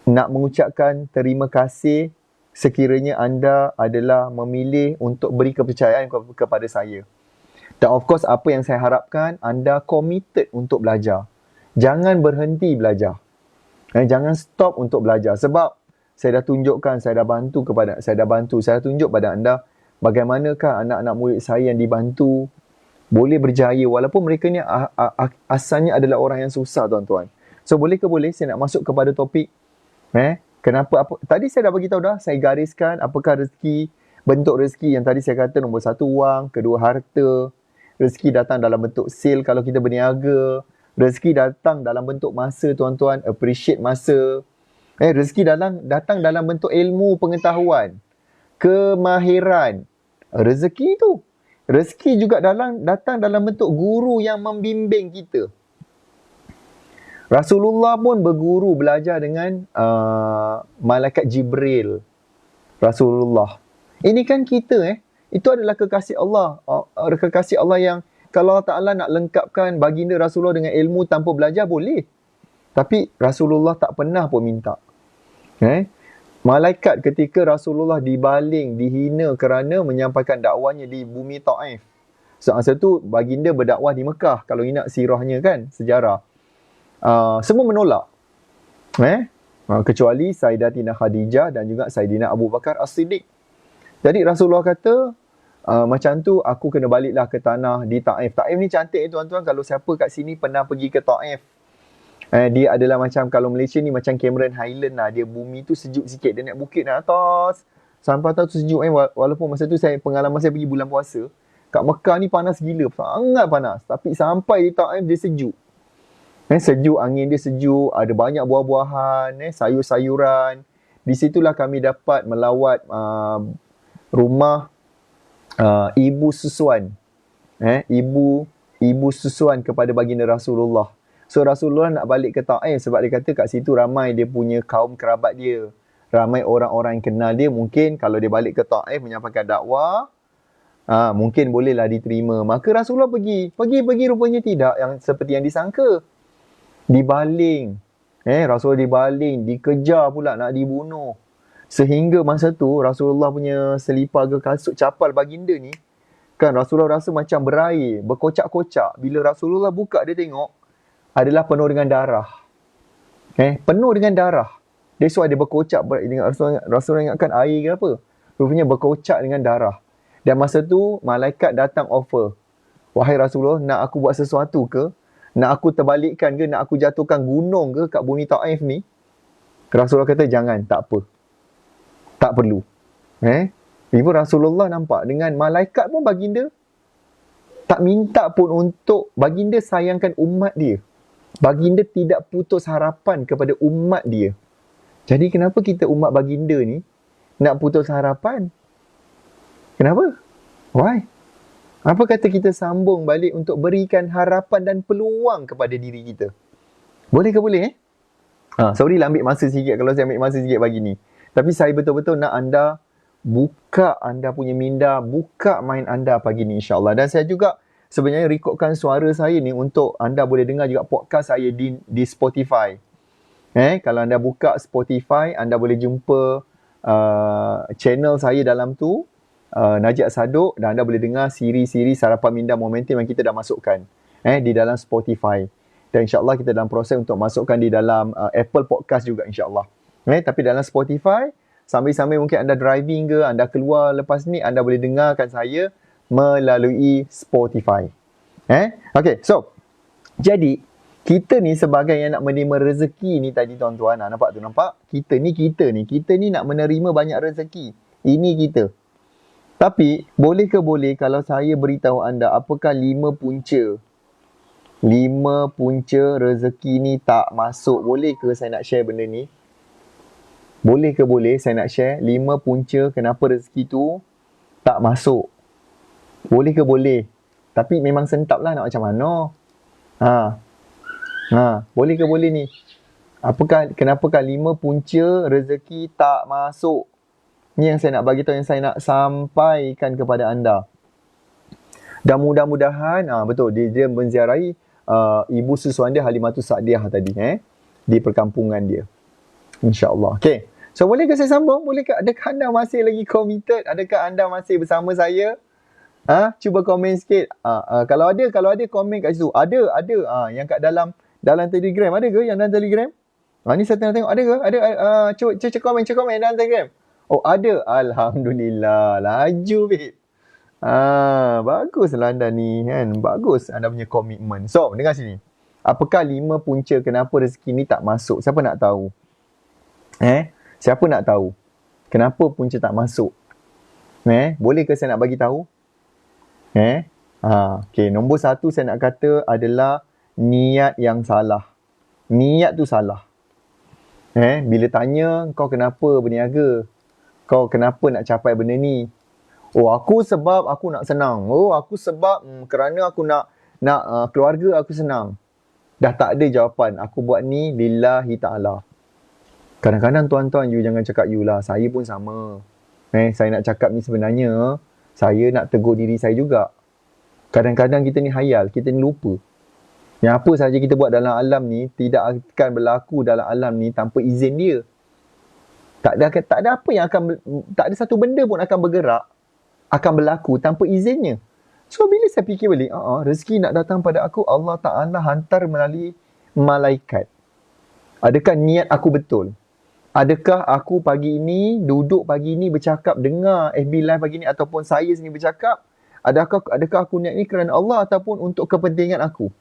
nak mengucapkan terima kasih sekiranya anda adalah memilih untuk beri kepercayaan kepada saya. Dan of course, apa yang saya harapkan, anda committed untuk belajar. Jangan berhenti belajar. Jangan stop untuk belajar. Sebab saya dah tunjukkan, saya dah tunjuk pada anda bagaimanakah anak-anak murid saya yang dibantu boleh berjaya walaupun mereka ni asalnya adalah orang yang susah tuan-tuan. So boleh saya nak masuk kepada topik tadi saya dah bagi tahu dah, saya gariskan apakah rezeki, bentuk rezeki yang tadi saya kata. Nombor 1 wang, kedua harta, rezeki datang dalam bentuk sale kalau kita berniaga, rezeki datang dalam bentuk masa tuan-tuan, appreciate masa. Rezeki datang dalam bentuk ilmu, pengetahuan, kemahiran. Rezeki tu. Rezeki juga datang dalam bentuk guru yang membimbing kita. Rasulullah pun berguru belajar dengan Malaikat Jibril. Rasulullah. Ini kan kita itu adalah kekasih Allah. Kekasih Allah yang kalau Allah Ta'ala nak lengkapkan baginda Rasulullah dengan ilmu tanpa belajar, boleh. Tapi Rasulullah tak pernah pun minta. Malaikat ketika Rasulullah dibaling, dihina kerana menyampaikan dakwahnya di bumi Taif. So, masa tu baginda berdakwah di Mekah. Kalau ingat sirahnya kan, sejarah. Semua menolak. Kecuali Sayyidatina Khadijah dan juga Sayyidina Abu Bakar As-Siddiq. Jadi Rasulullah kata, macam tu aku kena baliklah ke tanah di Taif. Taif ni cantik tuan-tuan. Kalau siapa kat sini pernah pergi ke Taif, dia adalah macam, kalau Malaysia ni macam Cameron Highland lah. Dia bumi tu sejuk sikit. Dia naik bukit naik atas. Sampai atas tu sejuk. Walaupun masa tu pengalaman saya pergi bulan puasa. Kat Mekah ni panas gila. Sangat panas. Tapi sampai di Taif dia sejuk. Sejuk, angin dia sejuk. Ada banyak buah-buahan. Sayur-sayuran. Di situlah kami dapat melawat rumah ibu susuan. Ibu susuan kepada baginda Rasulullah. So Rasulullah nak balik ke Taif sebab dia kata kat situ ramai dia punya kaum kerabat dia. Ramai orang-orang yang kenal dia. Mungkin kalau dia balik ke Taif menyampaikan dakwah, mungkin bolehlah diterima. Maka Rasulullah pergi. Pergi rupanya tidak yang seperti yang disangka. Dibaling. Rasulullah dibaling. Dikejar pula nak dibunuh. Sehingga masa tu Rasulullah punya selipar ke kasut capal baginda ni, kan Rasulullah rasa macam berair, berkocak-kocak. Bila Rasulullah buka dia tengok, adalah penuh dengan darah. Penuh dengan darah. That's why dia berkocak. Rasulullah ingatkan air ke apa. Rupanya berkocak dengan darah. Dan masa tu malaikat datang offer. Wahai Rasulullah, nak aku buat sesuatu ke? Nak aku terbalikkan ke? Nak aku jatuhkan gunung ke kat bumi Taif ni? Rasulullah kata jangan, tak apa. Tak perlu. Ibu Rasulullah nampak dengan malaikat pun baginda Tak minta pun untuk baginda sayangkan umat dia. Baginda tidak putus harapan kepada umat dia. Jadi kenapa kita umat baginda ni nak putus harapan? Kenapa? Why? Apa kata kita sambung balik untuk berikan harapan dan peluang kepada diri kita? Boleh ke boleh sorry lah ambil masa sikit kalau saya ambil masa sikit pagi ni. Tapi saya betul-betul nak anda buka anda punya minda, buka mind anda pagi ni insyaAllah. Dan saya juga sebenarnya rekodkan suara saya ni untuk anda boleh dengar juga podcast saya di Spotify. Kalau anda buka Spotify, anda boleh jumpa channel saya dalam tu, Najat Sadok, dan anda boleh dengar siri-siri Sarapan Minda Momentum yang kita dah masukkan di dalam Spotify. Dan insyaAllah kita dalam proses untuk masukkan di dalam Apple Podcast juga insyaAllah. Tapi dalam Spotify, sambil-sambil mungkin anda driving ke, anda keluar lepas ni, anda boleh dengarkan saya melalui Spotify. Okay, so jadi kita ni sebagai yang nak menerima rezeki ni tadi tuan-tuan, nampak tu, nampak? Kita ni nak menerima banyak rezeki. Ini kita. Tapi boleh ke boleh kalau saya beritahu anda apakah 5 punca rezeki ni tak masuk? Boleh ke saya nak share benda ni? Boleh ke boleh saya nak share 5 punca kenapa rezeki tu tak masuk? Boleh ke boleh? Tapi memang sentap lah nak macam mana. Boleh ke boleh ni? Kenapakah 5 punca rezeki tak masuk? Ni yang saya nak bagi tahu, yang saya nak sampaikan kepada anda. Dan mudah-mudahan betul dia menziarahi Ibu Suswanda Halimatus Saadiah tadi di perkampungan dia. InsyaAllah. Okay. So boleh ke saya sambung? Boleh ke? Adakah anda masih lagi committed? Adakah anda masih bersama saya? Cuba komen sikit. Kalau ada komen kat situ. Ada. Yang kat dalam Telegram. Ada ke yang dalam Telegram? Ni saya tengok. Ada ke? Ada. Cuba komen dalam Telegram. Oh, ada. Alhamdulillah. Laju, babe. Baguslah anda ni kan. Bagus anda punya komitmen. So, dengar sini. Apakah 5 punca kenapa rezeki ni tak masuk? Siapa nak tahu? Siapa nak tahu? Kenapa punca tak masuk? Boleh ke saya nak bagi tahu? Okay, nombor 1 saya nak kata adalah niat yang salah. Niat tu salah. Bila tanya, kau kenapa berniaga? Kau kenapa nak capai benda ni? Oh, aku sebab aku nak senang. Oh, aku sebab kerana aku nak keluarga aku senang. Dah tak ada jawapan. Aku buat ni lillahi ta'ala. Kadang-kadang tuan-tuan, you jangan cakap you lah. Saya pun sama. Saya nak cakap ni sebenarnya, saya nak tegur diri saya juga. Kadang-kadang kita ni hayal, kita ni lupa. Yang apa sahaja kita buat dalam alam ni, tidak akan berlaku dalam alam ni tanpa izin dia. Tak ada apa yang tak ada satu benda pun akan bergerak, akan berlaku tanpa izinnya. So bila saya fikir balik, rezeki nak datang pada aku, Allah Ta'ala hantar melalui malaikat. Adakah niat aku betul? Adakah aku pagi ini, duduk pagi ini bercakap, dengar FB Live pagi ini, ataupun saya sendiri bercakap, adakah aku niat ni kerana Allah ataupun untuk kepentingan aku?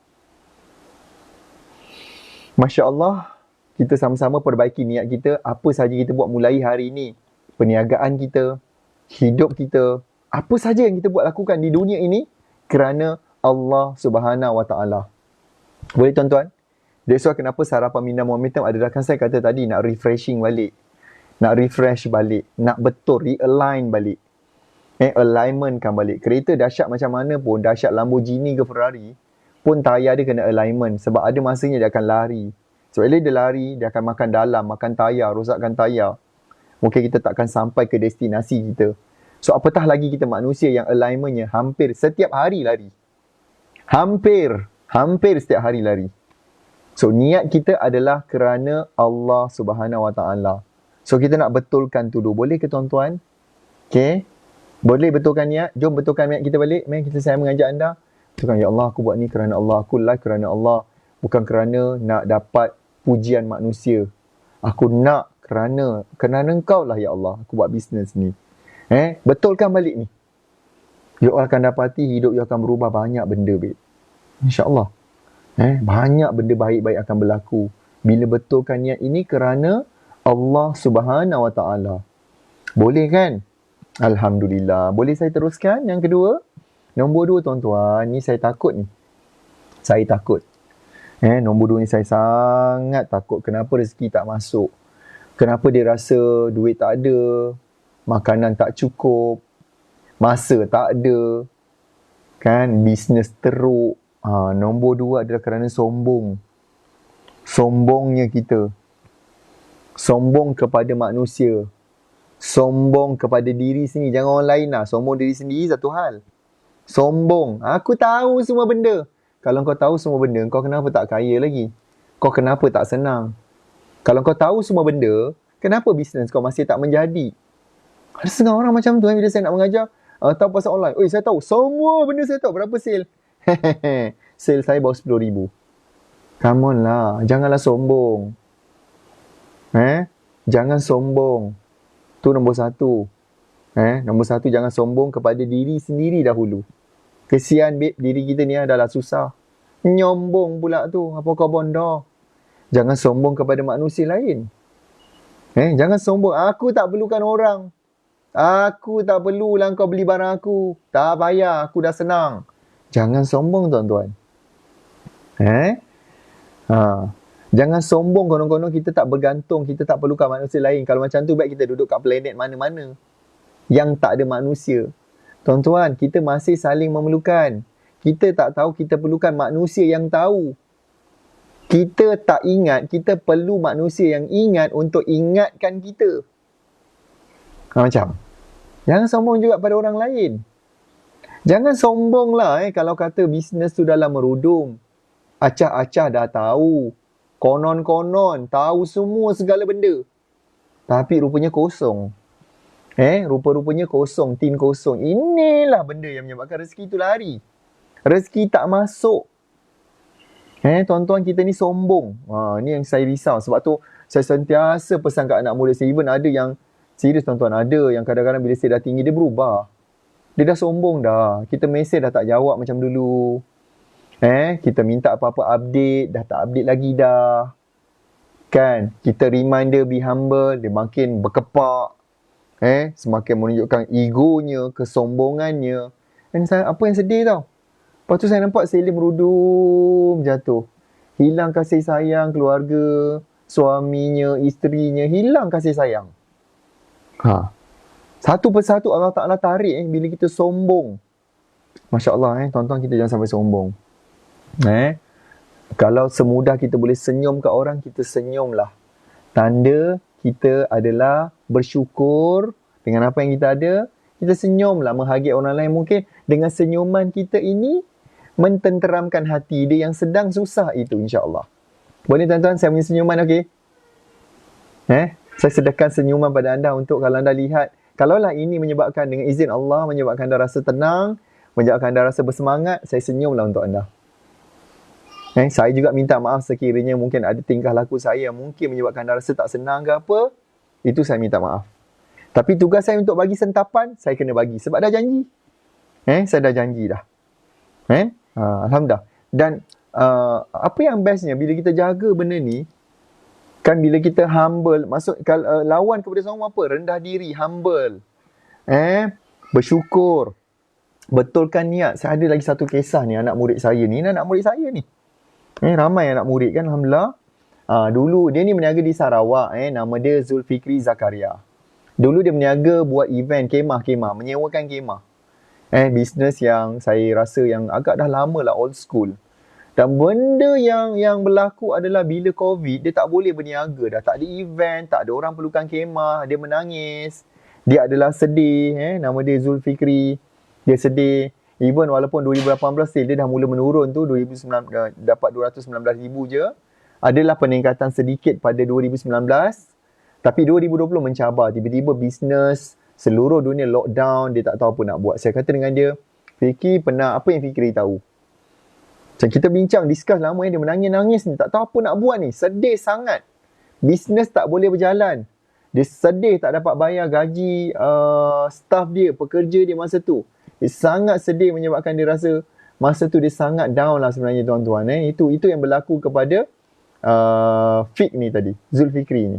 Masya Allah, kita sama-sama perbaiki niat kita. Apa sahaja kita buat mulai hari ini, perniagaan kita, hidup kita, apa sahaja yang kita buat lakukan di dunia ini kerana Allah Subhanahu Wa Taala. Boleh tuan-tuan? That's why kenapa Sarapan Minda Momentum adalah, kan saya kata tadi, nak refreshing balik. Nak refresh balik. Nak betul, realign balik. Alignment kan balik. Kereta dahsyat macam mana pun, dahsyat Lamborghini ke Ferrari, pun tayar dia kena alignment. Sebab ada masanya dia akan lari. Sebab bila dia lari, dia akan makan dalam, makan tayar, rosakkan tayar. Mungkin kita takkan sampai ke destinasi kita. So apatah lagi kita manusia yang alignmentnya hampir setiap hari lari. Hampir setiap hari lari. So niat kita adalah kerana Allah Subhanahu Wa Taala. So kita nak betulkan tu dulu. Boleh ke tuan-tuan? Okay. Boleh betulkan niat? Jom betulkan niat kita balik. Mari saya mengajak anda. Betulkan, ya Allah, aku buat ni kerana Allah. Aku live kerana Allah. Bukan kerana nak dapat pujian manusia. Aku nak kerana engkau lah ya Allah. Aku buat bisnes ni. Betulkan balik ni. You akan dapati hidup you akan berubah banyak benda, babe. InsyaAllah. Banyak benda baik-baik akan berlaku. Bila betulkan niat ini kerana Allah Subhanahu Wa Taala. Boleh kan? Alhamdulillah. Boleh saya teruskan yang kedua? Nombor 2 tuan-tuan, ni saya takut ni. Saya takut. Nombor 2 ni saya sangat takut. Kenapa rezeki tak masuk? Kenapa dia rasa duit tak ada, makanan tak cukup, masa tak ada, kan, bisnes teruk. Nombor 2 adalah kerana sombong. Sombongnya kita. Sombong kepada manusia. Sombong kepada diri sendiri. Jangan orang lain lah. Sombong diri sendiri satu hal. Sombong. Aku tahu semua benda. Kalau kau tahu semua benda, kau kenapa tak kaya lagi? Kau kenapa tak senang? Kalau kau tahu semua benda, kenapa bisnes kau masih tak menjadi? Ada setengah orang macam tu bila saya nak mengajar. Tahu pasal online. Oi, saya tahu. Semua benda saya tahu. Berapa sale? Sale saya baru 10,000. Come on lah. Janganlah sombong. Jangan sombong. Tu nombor 1. Nombor 1, jangan sombong kepada diri sendiri dahulu. Kesian babe, diri kita ni adalah susah. Nyombong pula tu. Apa kau bonda? Jangan sombong kepada manusia lain. Jangan sombong. Aku tak perlukan orang. Aku tak perlulah kau beli barang aku. Tak payah, aku dah senang. Jangan sombong tuan-tuan. Jangan sombong konon-konon kita tak bergantung, kita tak perlukan manusia lain. Kalau macam tu baik kita duduk kat planet mana-mana yang tak ada manusia. Tuan-tuan, kita masih saling memerlukan. Kita tak tahu kita perlukan manusia yang tahu. Kita tak ingat, kita perlu manusia yang ingat untuk ingatkan kita. Macam. Jangan sombong juga pada orang lain. Jangan sombong lah kalau kata bisnes tu dalam merudum. Acah-acah dah tahu. Konon-konon tahu semua segala benda. Tapi rupanya kosong. Rupa-rupanya kosong, tin kosong. Inilah benda yang menyebabkan rezeki tu lari. Rezeki tak masuk. Tuan-tuan, kita ni sombong. Ni yang saya risau. Sebab tu saya sentiasa pesan kat anak murid saya. Even ada yang serius tuan-tuan. Ada yang kadang-kadang bila saya dah tinggi, dia berubah. Dia dah sombong dah. Kita mesej dah tak jawab macam dulu. Kita minta apa-apa update, dah tak update lagi dah. Kan? Kita reminder be humble, dia makin berkepak. Semakin menunjukkan egonya, kesombongannya. Dan apa yang sedih tau. Lepas tu saya nampak Selim merudum jatuh. Hilang kasih sayang keluarga, suaminya, isterinya, hilang kasih sayang. Satu persatu Allah Ta'ala tarik bila kita sombong. Masya Allah tuan-tuan, kita jangan sampai sombong. Kalau semudah kita boleh senyum kat orang, kita senyumlah. Tanda kita adalah bersyukur dengan apa yang kita ada. Kita senyumlah, menghargai orang lain. Mungkin dengan senyuman kita ini mententeramkan hati dia yang sedang susah itu, insya-Allah. Boleh tuan-tuan, saya punya senyuman okey? Saya sedekahkan senyuman pada anda untuk kalau anda lihat, kalaulah ini menyebabkan dengan izin Allah, menyebabkan anda rasa tenang, menyebabkan anda rasa bersemangat, saya senyumlah untuk anda. Saya juga minta maaf sekiranya mungkin ada tingkah laku saya mungkin menyebabkan anda rasa tak senang ke apa. Itu saya minta maaf. Tapi tugas saya untuk bagi sentapan, saya kena bagi. Sebab dah janji. Saya dah janji dah. Alhamdulillah. Dan apa yang bestnya bila kita jaga benda ni, kan bila kita humble, maksud lawan kepada semua apa? Rendah diri, humble. Bersyukur. Betulkan niat. Saya ada lagi satu kisah ni, anak murid saya ni. Ini anak murid saya ni. Ramai anak murid kan, alhamdulillah. Dulu dia ni berniaga di Sarawak, nama dia Zulfikri Zakaria. Dulu dia berniaga buat event kemah-kemah, menyewakan kemah. Bisnes yang saya rasa yang agak dah lama lah, old school. Dan benda yang berlaku adalah bila COVID, dia tak boleh berniaga dah. Tak ada event, tak ada orang perlukan kemah, dia menangis. Dia adalah sedih, nama dia Zulfikri. Dia sedih. Even walaupun 2018 sale dia dah mula menurun tu, 2019 dapat 219,000 je. Adalah peningkatan sedikit pada 2019. Tapi 2020 mencabar. Tiba-tiba bisnes seluruh dunia lockdown, dia tak tahu apa nak buat. Saya kata dengan dia, Fikri pernah, apa yang Fikri tahu? Macam kita bincang, discuss lama dia menangis-nangis ni, tak tahu apa nak buat ni. Sedih sangat. Bisnes tak boleh berjalan. Dia sedih tak dapat bayar gaji staff dia, pekerja dia masa tu. Dia sangat sedih menyebabkan dia rasa masa tu dia sangat down lah sebenarnya tuan-tuan. Itu yang berlaku kepada Fik ni tadi, Zulfikri ni.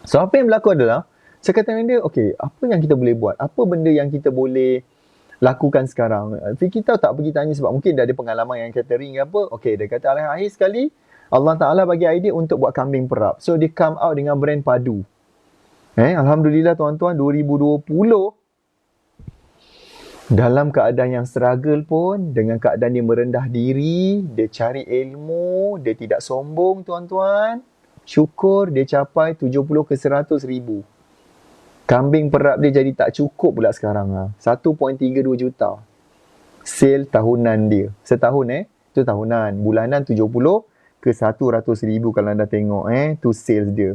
So apa yang berlaku adalah, saya kata dengan dia, okay, apa yang kita boleh buat? Apa benda yang kita boleh lakukan sekarang. Fikir tahu tak pergi tanya sebab mungkin dah ada pengalaman yang catering ke apa. Okey, dia kata akhir sekali Allah Ta'ala bagi idea untuk buat kambing perap. So, dia come out dengan brand padu. Alhamdulillah tuan-tuan, 2020 dalam keadaan yang struggle pun, dengan keadaan dia merendah diri, dia cari ilmu, dia tidak sombong tuan-tuan. Syukur dia capai 70 ke 100 ribu. Kambing perap dia jadi tak cukup pula sekarang. 1.32 juta. Sale tahunan dia. Setahun itu tahunan. Bulanan 70 ke 100 ribu kalau anda tengok tu sales dia.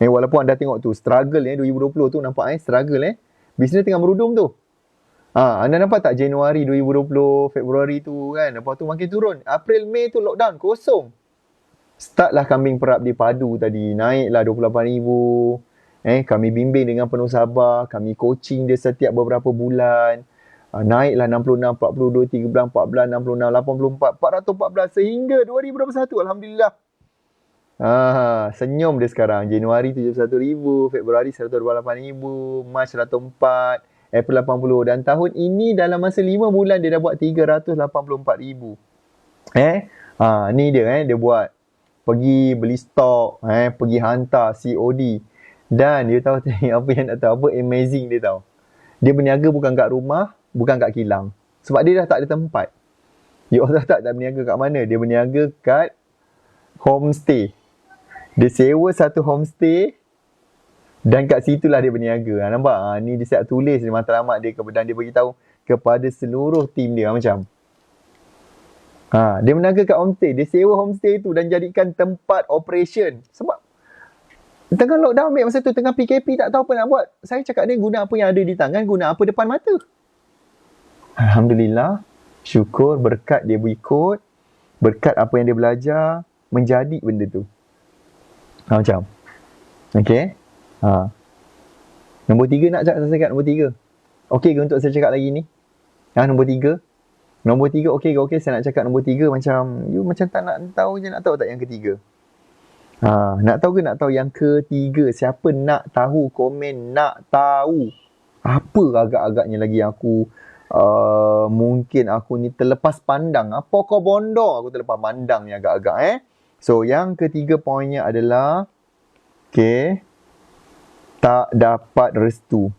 Walaupun anda tengok tu struggle 2020 tu nampak struggle bisnes tengah merudum tu. Anda nampak tak Januari 2020, Februari tu kan, lepas tu makin turun. April, Mei tu lockdown, kosong. Startlah kambing perap di padu tadi, naiklah 28,000. Kami bimbing dengan penuh sabar, kami coaching dia setiap beberapa bulan. Naiklah 66, 42, 13, 14, 66, 84, 414 sehingga 2021. Alhamdulillah. Senyum dia sekarang. Januari 71,000, Februari 128,000, Mac 104, April 80. Dan tahun ini dalam masa 5 bulan dia dah buat 384,000. Ni dia dia buat. Pergi beli stok, pergi hantar COD. Dan dia tahu apa yang nak tahu, apa amazing dia tahu. Dia berniaga bukan kat rumah, bukan kat kilang. Sebab dia dah tak ada tempat. You all tahu tak berniaga kat mana? Dia berniaga kat homestay. Dia sewa satu homestay dan kat situlah dia berniaga. Nampak? Ni dia siap tulis di matlamat dia dan dia beritahu kepada seluruh tim dia macam. Dia berniaga kat homestay. Dia sewa homestay tu dan jadikan tempat operation. Sebab tengah lockdown masa tu, tengah PKP tak tahu apa nak buat. Saya cakap dia guna apa yang ada di tangan, guna apa depan mata. Alhamdulillah. Syukur berkat dia berikut, berkat apa yang dia belajar, menjadi benda tu. Macam. Okay. Nombor 3 nak cakap saya cakap nombor 3. Okey ke untuk saya cakap lagi ni? Nombor 3. Nombor 3 okey ke? Okey, saya nak cakap nombor 3 macam you macam tak nak tahu je, nak tahu tak yang ketiga? Nak tahu ke nak tahu yang ketiga? Siapa nak tahu komen nak tahu? Apa agak-agaknya lagi aku mungkin aku ni terlepas pandang. Apa kau bondo aku terlepas pandang ni agak-agak So yang ketiga poinnya adalah tak dapat restu.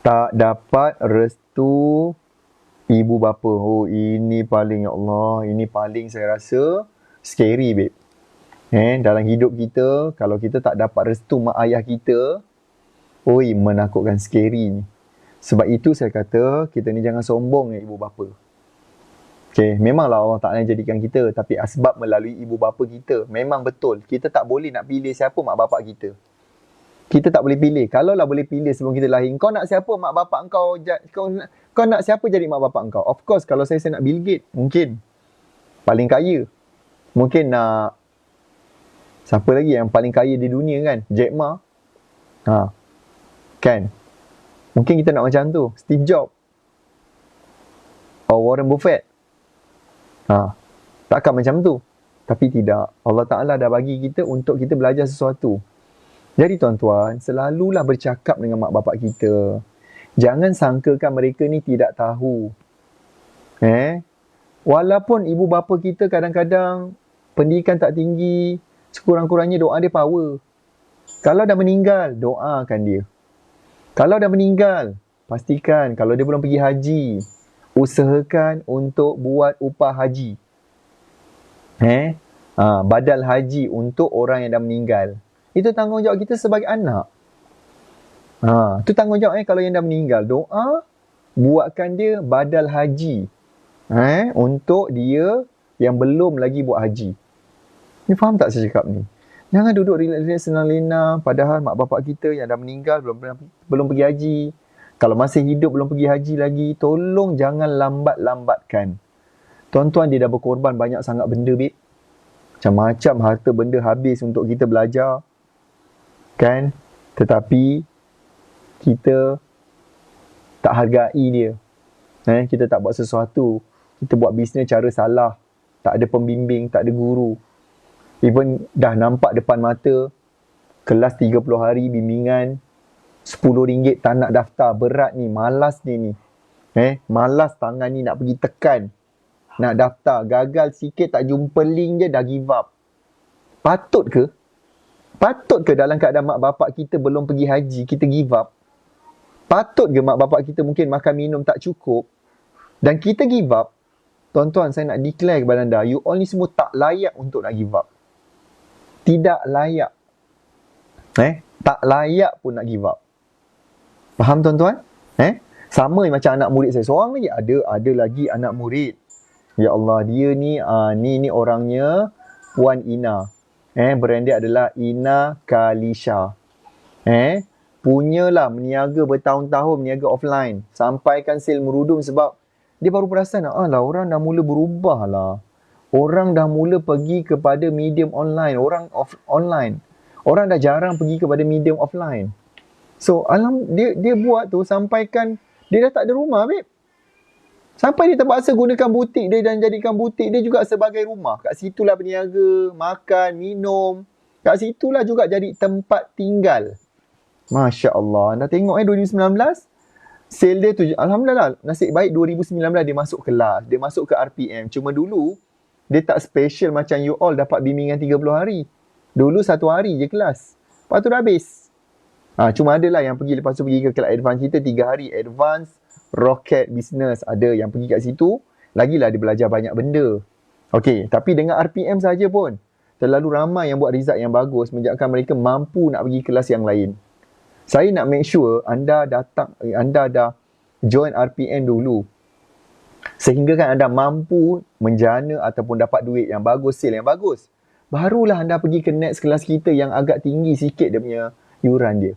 Tak dapat restu ibu bapa. Oh, ini paling, ya Allah, ini paling saya rasa scary, babe. Dalam hidup kita, kalau kita tak dapat restu mak ayah kita, menakutkan, scary ni. Sebab itu saya kata, kita ni jangan sombong ibu bapa. Memanglah Allah Ta'ala jadikan kita, tapi asbab melalui ibu bapa kita. Memang betul, kita tak boleh nak pilih siapa mak bapak kita. Kita tak boleh pilih. Kalaulah boleh pilih sebelum kita lahir, kau nak siapa mak bapak engkau, kau nak siapa jadi mak bapak engkau? Of course, kalau saya nak Bill Gates, mungkin paling kaya. Mungkin nak siapa lagi yang paling kaya di dunia kan? Jack Ma. Kan? Mungkin kita nak macam tu. Steve Jobs. Or Warren Buffett. Takkan macam tu. Tapi tidak. Allah Ta'ala dah bagi kita untuk kita belajar sesuatu. Jadi tuan-tuan, selalulah bercakap dengan mak bapak kita. Jangan sangkakan mereka ni tidak tahu. Walaupun ibu bapa kita kadang-kadang pendidikan tak tinggi, sekurang-kurangnya doa dia power. Kalau dah meninggal, doakan dia. Kalau dah meninggal, pastikan kalau dia belum pergi haji, usahakan untuk buat upah haji. Badal haji untuk orang yang dah meninggal. Itu tanggungjawab kita sebagai anak. Itu tanggungjawab kalau yang dah meninggal. Doa, buatkan dia badal haji. Untuk dia yang belum lagi buat haji. Ni faham tak saya cakap ni? Jangan duduk relax-relax senang lena padahal mak bapak kita yang dah meninggal belum pergi haji. Kalau masih hidup belum pergi haji lagi, tolong jangan lambat-lambatkan. Tuan-tuan, dia dah berkorban banyak sangat benda, babe. Macam-macam harta benda habis untuk kita belajar. Kan? Tetapi kita tak hargai dia. Kita tak buat sesuatu. Kita buat bisnes cara salah. Tak ada pembimbing, tak ada guru. Even dah nampak depan mata kelas 30 hari bimbingan, RM10 tak nak daftar, berat ni, malas ni. Malas tangan ni nak pergi tekan. Nak daftar, gagal sikit tak jumpa link je dah give up. Patut ke? Patut ke dalam keadaan mak bapak kita belum pergi haji, kita give up? Patut ke mak bapak kita mungkin makan minum tak cukup dan kita give up? Tuan-tuan, saya nak declare kepada anda, you all ni semua tak layak untuk nak give up. Tidak layak. Tak layak pun nak give up. Faham tuan-tuan? Sama macam anak murid saya. Seorang lagi ada lagi anak murid. Ya Allah, dia ni ni orangnya Puan Ina. Brand dia adalah Ina Kalisha. Punyalah meniaga bertahun-tahun, meniaga offline. Sampaikan sale merudum sebab dia baru perasan, orang dah mula berubah lah. Orang dah mula pergi kepada medium online. Online. Orang dah jarang pergi kepada medium offline. So, dia buat tu sampaikan, dia dah tak ada rumah, babe. Sampai dia terpaksa gunakan butik dia dan jadikan butik dia juga sebagai rumah. Kat situlah berniaga, makan, minum. Kat situlah juga jadi tempat tinggal. Masya Allah. Anda tengok 2019, sale dia tu, Alhamdulillah, nasib baik 2019 dia masuk kelas. Dia masuk ke RPM. Cuma dulu, dia tak special macam you all dapat bimbingan 30 hari. Dulu 1 hari je kelas. Lepas tu dah habis. Cuma adalah yang pergi, lepas tu pergi ke kelas advance kita 3 hari. Advance Rocket Business. Ada yang pergi kat situ. Lagilah dia belajar banyak benda. Okey, tapi dengan RPM saja pun, terlalu ramai yang buat result yang bagus menjadikan mereka mampu nak pergi kelas yang lain. Saya nak make sure anda dah join RPM dulu. Sehingga kan anda mampu menjana ataupun dapat duit yang bagus, sale yang bagus. Barulah anda pergi ke next kelas kita yang agak tinggi sikit dia punya yuran dia.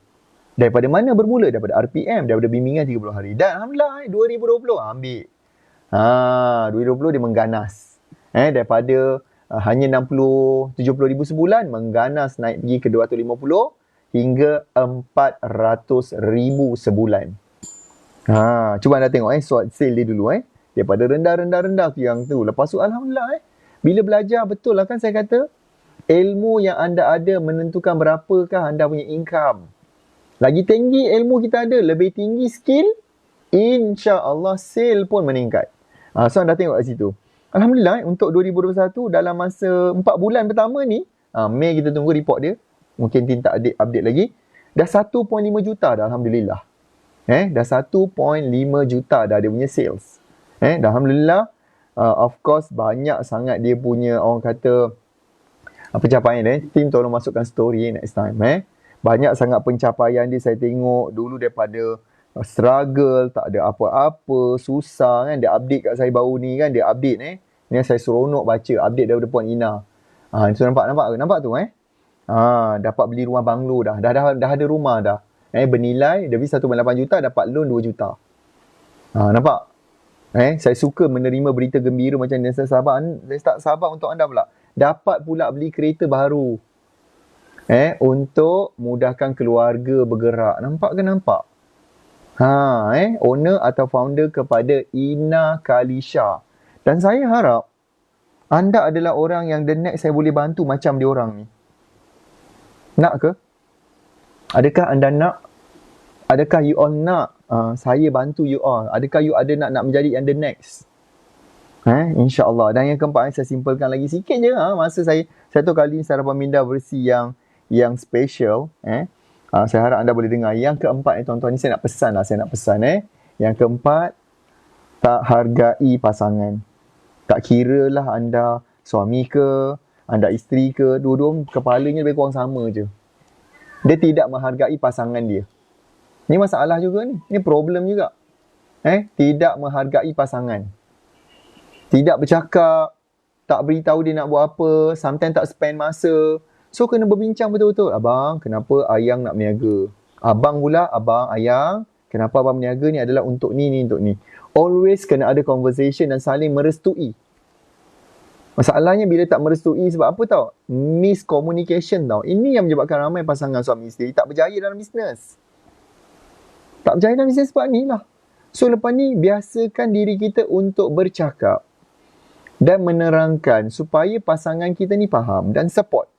Daripada mana bermula? Daripada RPM, daripada bimbingan 30 hari. Dan Alhamdulillah 2020 ambil. 2020 dia mengganas. Daripada hanya 70 ribu sebulan, mengganas naik pergi ke 250 hingga 400 ribu sebulan. Cuba anda tengok sale dia dulu. Daripada rendah tu yang tu. Lepas tu Alhamdulillah bila belajar betul lah kan saya kata, ilmu yang anda ada menentukan berapakah anda punya income. Lagi tinggi ilmu kita ada, lebih tinggi skill, insya-Allah sale pun meningkat. So anda tengok kat situ. Alhamdulillah untuk 2021 dalam masa 4 bulan pertama ni, Mei kita tunggu report dia. Mungkin tim tak update lagi. Dah 1.5 juta dah Alhamdulillah. Dah 1.5 juta dah dia punya sales. Dah Alhamdulillah. Of course banyak sangat dia punya orang kata pencapaian. Tim tolong masukkan story next time. Banyak sangat pencapaian dia saya tengok dulu daripada struggle, tak ada apa-apa, susah kan. Dia update kat saya baru ni kan. Dia update Ni saya seronok baca update daripada Puan Ina. Itu nampak tu dapat beli rumah banglo dah ada rumah dah. Bernilai lebih 1.8 juta, dapat loan 2 juta. Nampak? Saya suka menerima berita gembira macam ni. Saya tak sabar untuk anda pula. Dapat pula beli kereta baru. Untuk mudahkan keluarga bergerak. Nampak ke nampak? Owner atau founder kepada Ina Kalisha. Dan saya harap anda adalah orang yang the next saya boleh bantu macam dia orang ni. Nak ke? Adakah anda nak? Adakah you all nak saya bantu you all? Adakah you ada nak menjadi yang the next? InsyaAllah. Dan yang keempat saya simpulkan lagi sikit je. Masa saya tahu kali ni sarapan minda versi yang special. Saya harap anda boleh dengar. Yang keempat tuan-tuan ni saya nak pesan. Yang keempat, tak hargai pasangan. Tak kira lah anda suami ke, anda isteri ke, dua-dua kepalanya lebih kurang sama je. Dia tidak menghargai pasangan dia. Ni masalah juga ni. Ni problem juga. Tidak menghargai pasangan. Tidak bercakap, tak beritahu dia nak buat apa, sometimes tak spend masa. So kena berbincang betul-betul. Abang, kenapa ayang nak berniaga? Abang pula, ayang, kenapa abang berniaga ni adalah untuk ni, untuk ni. Always kena ada conversation dan saling merestui. Masalahnya bila tak merestui sebab apa tau? Miscommunication tau. Ini yang menyebabkan ramai pasangan suami isteri tak berjaya dalam bisnes. Tak berjaya dalam bisnes sebab ni lah. So lepas ni biasakan diri kita untuk bercakap dan menerangkan supaya pasangan kita ni faham dan support.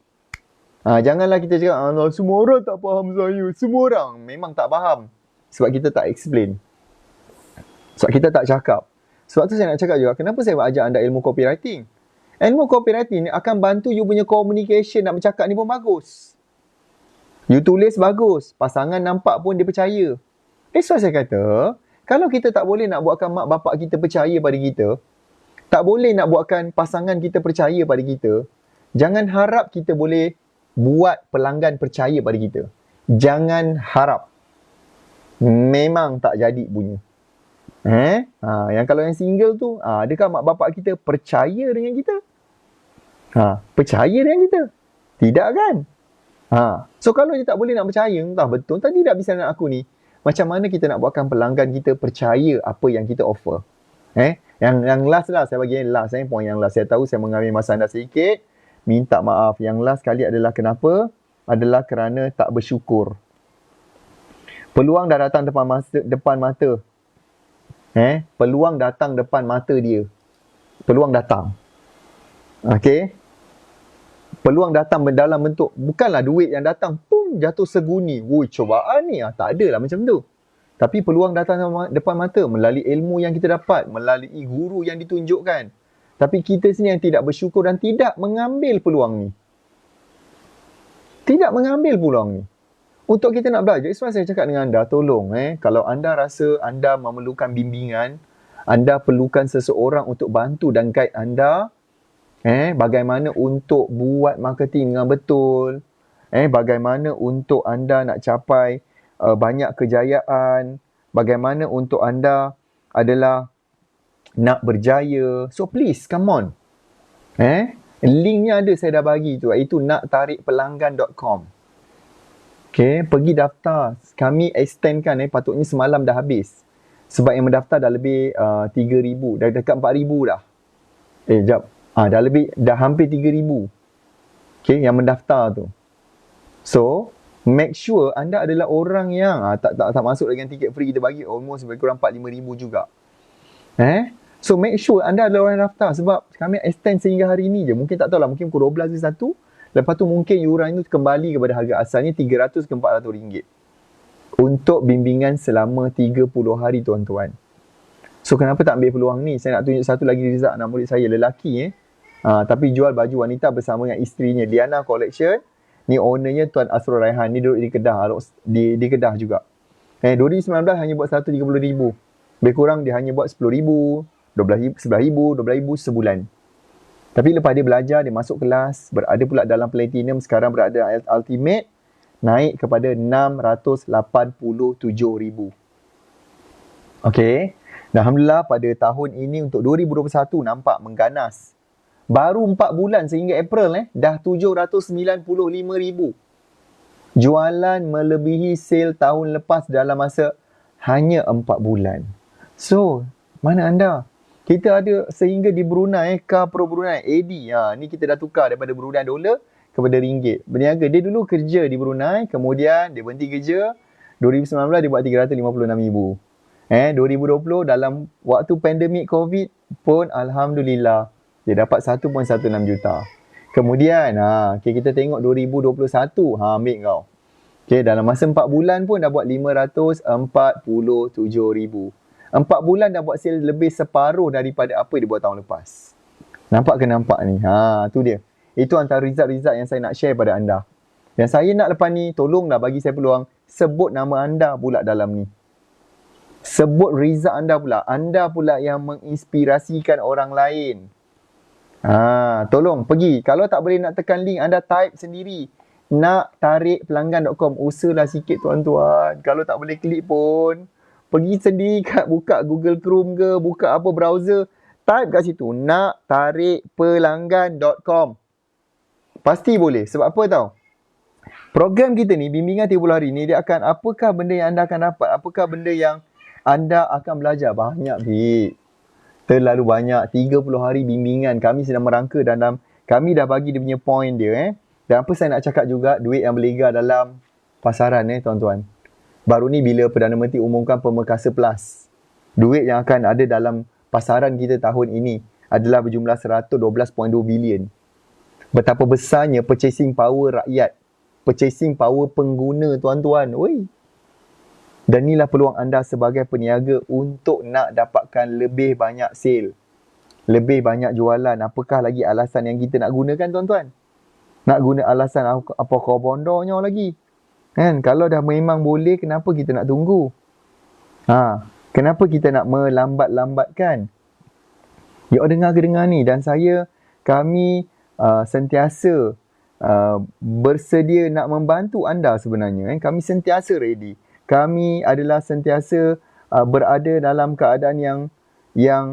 Janganlah kita cakap, semua orang tak faham saya. Semua orang memang tak faham. Sebab kita tak explain. Sebab kita tak cakap. Sebab tu saya nak cakap juga, kenapa saya ajak anda ilmu copywriting? Ilmu copywriting ni akan bantu you punya communication, nak bercakap ni pun bagus. You tulis bagus, pasangan nampak pun dia percaya. So saya kata, kalau kita tak boleh nak buatkan mak bapak kita percaya pada kita, tak boleh nak buatkan pasangan kita percaya pada kita, jangan harap kita boleh buat pelanggan percaya pada kita. Jangan harap. Memang tak jadi punya. Yang kalau yang single tu, adakah mak bapak kita percaya dengan kita? Percaya dengan kita? Tidak kan? So kalau dia tak boleh nak percaya, entah betul, entah tidak bisa nak aku ni, macam mana kita nak buatkan pelanggan kita percaya apa yang kita offer? Yang last lah, saya bagi yang last, point yang last. Saya tahu saya mengambil masa anda sedikit, minta maaf. Yang last kali adalah kenapa? Adalah kerana tak bersyukur. Peluang dah datang depan mata. Peluang datang depan mata dia. Peluang datang. Okey? Peluang datang dalam bentuk, bukanlah duit yang datang, pum, jatuh seguni. Woi, cobaan ni. Tak ada lah macam tu. Tapi peluang datang depan mata melalui ilmu yang kita dapat, melalui guru yang ditunjukkan. Tapi kita sini yang tidak bersyukur dan tidak mengambil peluang ni. Tidak mengambil peluang ni. Untuk kita nak belajar, sebab saya cakap dengan anda, tolong kalau anda rasa anda memerlukan bimbingan, anda perlukan seseorang untuk bantu dan guide anda, bagaimana untuk buat marketing dengan betul, bagaimana untuk anda nak capai banyak kejayaan, bagaimana untuk anda adalah nak berjaya. So please, come on. Linknya ada, saya dah bagi tu, iaitu naktarikpelanggan.com. Okay, pergi daftar. Kami extendkan, patutnya semalam dah habis. Sebab yang mendaftar dah lebih 3,000. Dah dekat 4,000 dah. Jap. Dah hampir 3,000. Okay, yang mendaftar tu. So, make sure anda adalah orang yang tak masuk dengan tiket free kita bagi, almost lebih kurang 4-5,000 juga. So, make sure anda adalah orang yang daftar. Sebab kami extend sehingga hari ni je. Mungkin tak tahulah, mungkin pukul 12 ke 1. Lepas tu mungkin yuran itu kembali kepada harga asalnya RM300 ke RM400 untuk bimbingan selama 30 hari, tuan-tuan. So kenapa tak ambil peluang ni? Saya nak tunjuk satu lagi Rizak, anak murid saya, lelaki tapi jual baju wanita bersama dengan isterinya, Liana Collection. Ni ownernya Tuan Asrul Raihan. Ni duduk di Kedah, di Kedah juga. 2019 hanya buat RM130,000. Lebih kurang dia hanya buat RM10,000, RM11,000, RM12,000 sebulan. Tapi lepas dia belajar, dia masuk kelas, berada pula dalam Platinum, sekarang berada Ultimate, naik kepada RM687,000. Okey. Alhamdulillah pada tahun ini untuk 2021 nampak mengganas. Baru 4 bulan sehingga April dah RM795,000. Jualan melebihi sale tahun lepas dalam masa hanya 4 bulan. So, mana anda? Kita ada sehingga di Brunei, Pro Brunei, AD. Ni kita dah tukar daripada Brunei dolar kepada ringgit. Berniaga. Dia dulu kerja di Brunei, kemudian dia berhenti kerja. 2019 dia buat RM356,000. 2020 dalam waktu pandemik COVID pun Alhamdulillah dia dapat 1.16 juta. Kemudian kita tengok 2021, ambil kau. Dalam masa 4 bulan pun dah buat RM547,000. 4 bulan dah buat sale lebih separuh daripada apa dia buat tahun lepas. Nampak ke nampak ni? Tu dia. Itu antara result-result yang saya nak share pada anda. Yang saya nak lepas ni, tolonglah bagi saya peluang, sebut nama anda pula dalam ni. Sebut result anda pula. Anda pula yang menginspirasikan orang lain. Tolong pergi. Kalau tak boleh nak tekan link, anda type sendiri. naktarikpelanggan.com. Usahalah sikit tuan-tuan. Kalau tak boleh klik pun, pergi sendiri buka Google Chrome ke, buka apa browser, type kat situ naktarikpelanggan.com. Pasti boleh. Sebab apa tahu? Program kita ni, bimbingan 30 hari ni, dia akan, apakah benda yang anda akan dapat? Apakah benda yang anda akan belajar? Banyak, Bik. Terlalu banyak. 30 hari bimbingan. Kami sedang merangka dalam, kami dah bagi dia punya point dia. Dan apa saya nak cakap juga, duit yang berlega dalam pasaran tuan-tuan. Baru ni bila Perdana Menteri umumkan Pemerkasa Plus, duit yang akan ada dalam pasaran kita tahun ini adalah berjumlah 112.2 bilion. Betapa besarnya purchasing power rakyat. Purchasing power pengguna tuan-tuan. Oi. Dan inilah peluang anda sebagai peniaga untuk nak dapatkan lebih banyak sale. Lebih banyak jualan. Apakah lagi alasan yang kita nak gunakan tuan-tuan? Nak guna alasan apa kau bondonya lagi? Kan? Kalau dah memang boleh, kenapa kita nak tunggu? Kenapa kita nak melambat-lambatkan? Ya, dengar ni. Dan kami sentiasa bersedia nak membantu anda sebenarnya. Kami sentiasa ready. Kami adalah sentiasa berada dalam keadaan yang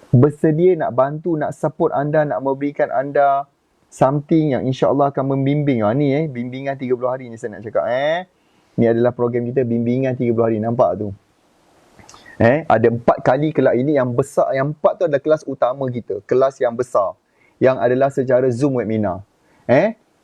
bersedia nak bantu, nak support anda, nak memberikan anda something yang insya-Allah akan membimbing. Bimbingan 30 hari ni saya nak cakap. Ni adalah program kita, bimbingan 30 hari. Nampak tu? Ada 4 kali kelak ini yang besar. Yang 4 tu adalah kelas utama kita. Kelas yang besar. Yang adalah secara Zoom webinar.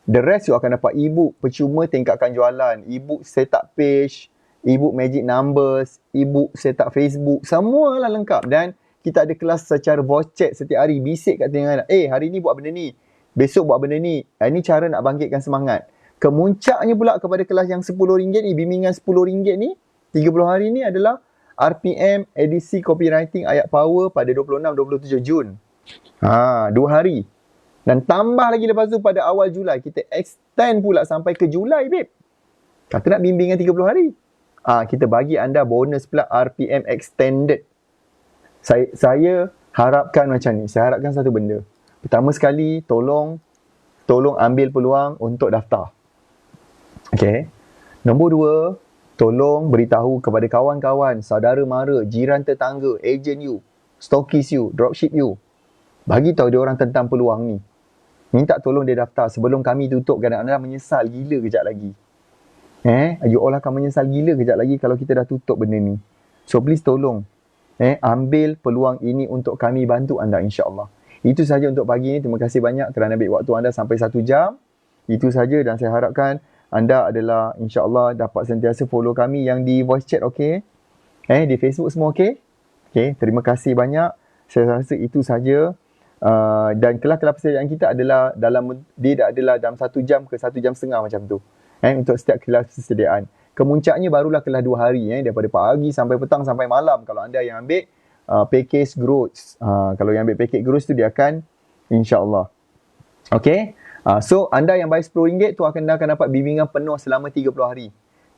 The rest you akan dapat e-book percuma tingkatkan jualan. E-book set up page. E-book magic numbers. E-book set up Facebook. Semualah lengkap. Dan kita ada kelas secara voice chat setiap hari. Bisik kat tengah. Hari ni buat benda ni. Besok buat benda ni. Ini cara nak bangkitkan semangat. Kemuncaknya pula kepada kelas yang RM10 ni. Bimbingan RM10 ni. 30 hari ni adalah RPM edisi copywriting ayat power pada 26-27 Jun. 2 hari. Dan tambah lagi lepas tu pada awal Julai. Kita extend pula sampai ke Julai, babe. Kata nak bimbingan 30 hari. Kita bagi anda bonus pula RPM extended. Saya harapkan macam ni. Saya harapkan satu benda. Pertama sekali, tolong ambil peluang untuk daftar. Okay. Nombor 2, tolong beritahu kepada kawan-kawan, saudara mara, jiran tetangga, ejen you, stokis you, dropship you. Bagi tahu dia orang tentang peluang ni. Minta tolong dia daftar sebelum kami tutup, kerana anda menyesal gila kejap lagi. You all akan menyesal gila kejap lagi kalau kita dah tutup benda ni. So please tolong ambil peluang ini untuk kami bantu anda, insya-Allah. Itu saja untuk pagi ini. Terima kasih banyak kerana ambil waktu anda sampai 1 jam. Itu saja, dan saya harapkan anda adalah insya-Allah dapat sentiasa follow kami yang di voice chat, okey? Di Facebook semua okey? Okey, terima kasih banyak. Saya rasa itu saja. Dan kelas-kelas persediaan kita adalah dalam 1 jam ke 1 jam setengah macam tu. Untuk setiap kelas persediaan. Kemuncaknya barulah kelas 2 hari, daripada pagi sampai petang sampai malam kalau anda yang ambil package growth. Kalau yang ambil package growth tu dia akan insya-Allah. Okey? So anda yang bayar RM10 tu akan dapat bimbingan penuh selama 30 hari.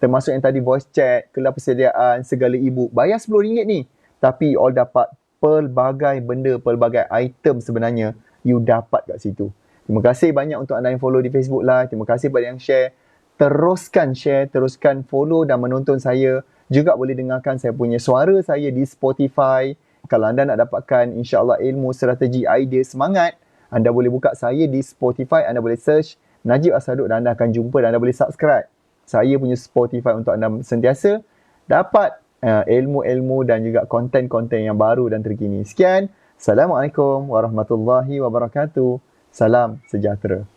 Termasuk yang tadi voice chat, kelas persediaan, segala e-book. Bayar RM10 ni, tapi all dapat pelbagai benda, pelbagai item sebenarnya you dapat kat situ. Terima kasih banyak untuk anda yang follow di Facebook Live. Terima kasih kepada yang share. Teruskan share, teruskan follow dan menonton saya. Juga boleh dengarkan saya punya suara saya di Spotify. Kalau anda nak dapatkan insya-Allah ilmu, strategi, idea, semangat, anda boleh buka saya di Spotify. Anda boleh search Najib Asaduk dan anda akan jumpa, dan anda boleh subscribe saya punya Spotify untuk anda sentiasa dapat ilmu-ilmu dan juga konten-konten yang baru dan terkini. Sekian. Assalamualaikum warahmatullahi wabarakatuh. Salam sejahtera.